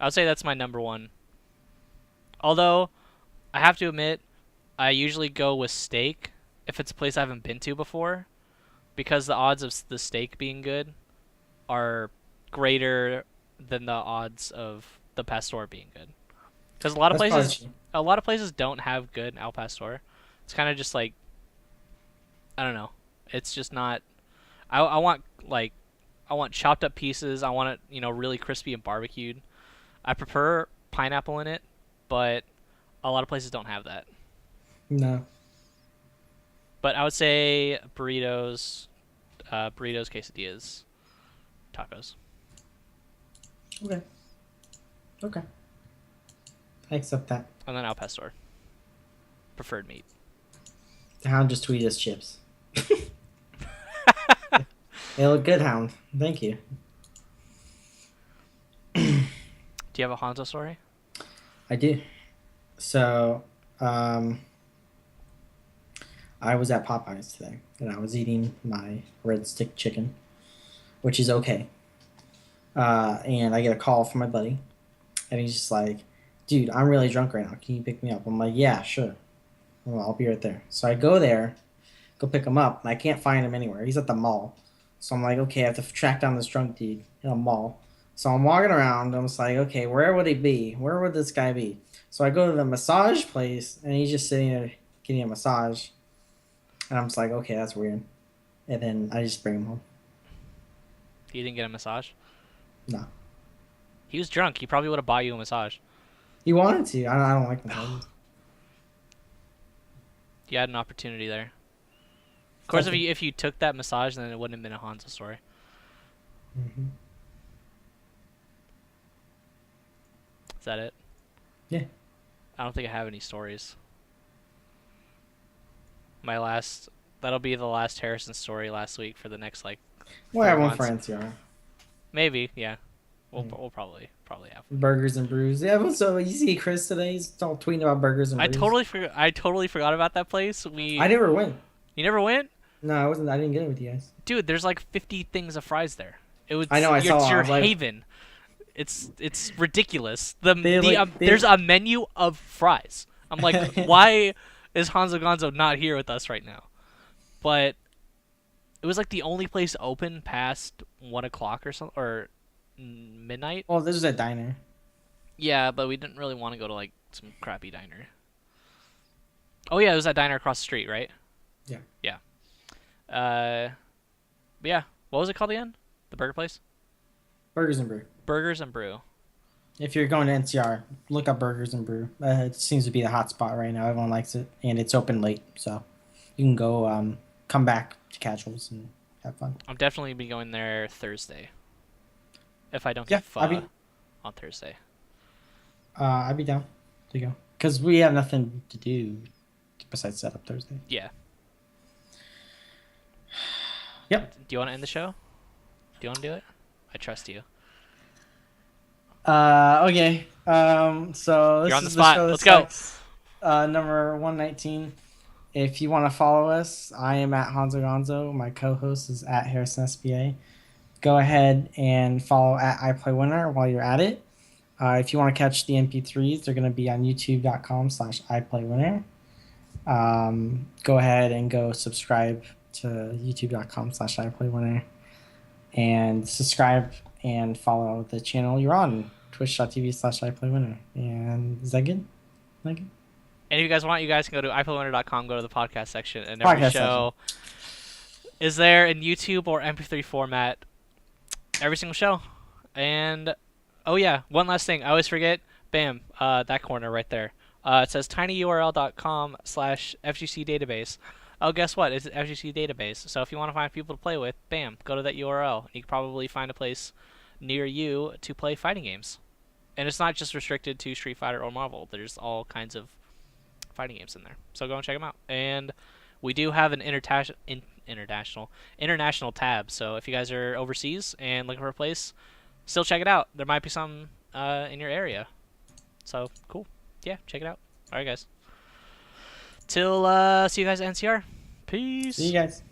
[SPEAKER 3] I would say that's my number one. Although, I have to admit, I usually go with steak if it's a place I haven't been to before, because the odds of the steak being good are greater than the odds of the pastor being good. Because a lot of places don't have good al pastor. It's kind of just like, I don't know. It's just not. I want chopped up pieces. I want it, really crispy and barbecued. I prefer pineapple in it, but a lot of places don't have that.
[SPEAKER 5] No.
[SPEAKER 3] But I would say burritos, quesadillas, tacos.
[SPEAKER 5] Okay. I accept that.
[SPEAKER 3] And then al pastor. Preferred meat.
[SPEAKER 5] Hound just tweeted us chips. They look good, Hound. Thank you.
[SPEAKER 3] Do you have a Honzo story?
[SPEAKER 5] I do. So, I was at Popeyes today, and I was eating my red stick chicken, which is okay. And I get a call from my buddy, and he's just like, dude, I'm really drunk right now. Can you pick me up? I'm like, yeah, sure. Well, I'll be right there. So I go there, go pick him up, and I can't find him anywhere. He's at the mall. So I'm like, okay, I have to track down this drunk dude in a mall. So I'm walking around. I'm just like, okay, where would he be? Where would this guy be? So I go to the massage place, and he's just sitting there getting a massage. And I'm just like, okay, that's weird. And then I just bring him home.
[SPEAKER 3] You didn't get a massage?
[SPEAKER 5] No.
[SPEAKER 3] He was drunk. He probably would have bought you a massage.
[SPEAKER 5] He wanted to. I don't like massages.
[SPEAKER 3] You had an opportunity there. Of course, if you took that massage, then it wouldn't have been a Honzo story.
[SPEAKER 5] Mm-hmm.
[SPEAKER 3] Is that it?
[SPEAKER 5] Yeah.
[SPEAKER 3] I don't think I have any stories. That'll be the last Harrison story last week for the next,
[SPEAKER 5] Well, I have
[SPEAKER 3] 4
[SPEAKER 5] one
[SPEAKER 3] months.
[SPEAKER 5] for NCR.
[SPEAKER 3] Maybe, yeah. We'll probably have.
[SPEAKER 5] Burgers and brews. Yeah, so you see Chris today, he's all tweeting about burgers and brews.
[SPEAKER 3] I totally forgot about that place.
[SPEAKER 5] I never went.
[SPEAKER 3] You never went?
[SPEAKER 5] No, I wasn't. I didn't get it with you guys.
[SPEAKER 3] Dude, there's like 50 things of fries there.
[SPEAKER 5] I know. I saw.
[SPEAKER 3] It's your
[SPEAKER 5] like,
[SPEAKER 3] haven. It's ridiculous. There's
[SPEAKER 5] there's
[SPEAKER 3] a menu of fries. I'm like, why is Honzo Gonzo not here with us right now? But it was like the only place open past 1 o'clock or something, or midnight.
[SPEAKER 5] Well, this is a diner.
[SPEAKER 3] Yeah, but we didn't really want to go to like some crappy diner. Oh yeah, it was that diner across the street, right?
[SPEAKER 5] Yeah.
[SPEAKER 3] Yeah. But yeah. What was it called again? The burger place?
[SPEAKER 5] Burgers and brew.
[SPEAKER 3] Burgers and Brew.
[SPEAKER 5] If you're going to NCR, look up Burgers and Brew. It seems to be the hot spot right now. Everyone likes it, and it's open late, so you can go come back to casuals and have fun.
[SPEAKER 3] I'm definitely be going there Thursday. If I don't get pho on Thursday.
[SPEAKER 5] I'd be down to go because we have nothing to do besides set up Thursday.
[SPEAKER 3] Yeah.
[SPEAKER 5] Yep.
[SPEAKER 3] Do you want to end the show? Do you want to do it? I trust you.
[SPEAKER 5] Okay. So this
[SPEAKER 3] You're on the
[SPEAKER 5] is
[SPEAKER 3] spot.
[SPEAKER 5] the show that
[SPEAKER 3] Let's go.
[SPEAKER 5] sucks. Number 119. If you want to follow us, I am at Honzo Gonzo. My co-host is at Harrison SBA. Go ahead and follow at IPLAYWINNER while you're at it. If you want to catch the MP3s, they're going to be on youtube.com/IPLAYWINNER. Go ahead and go subscribe to youtube.com/IPLAYWINNER. And subscribe and follow the channel you're on, twitch.tv/IPLAYWINNER. And is that good?
[SPEAKER 3] And if you guys want, you guys can go to iPlayWinner.com, go to the podcast section, and every show is there in YouTube or MP3 format. Every single show. And, oh yeah, one last thing. I always forget. Bam, that corner right there. It says tinyurl.com/FGC Database. Oh, guess what? It's an FGC Database. So if you want to find people to play with, bam, go to that URL. You can probably find a place near you to play fighting games. And it's not just restricted to Street Fighter or Marvel. There's all kinds of fighting games in there. So go and check them out. And we do have an international tab. So if you guys are overseas and looking for a place, still check it out. There might be some in your area. So cool. Yeah, check it out. All right, guys. Till see you guys at NCR. Peace.
[SPEAKER 5] See you guys.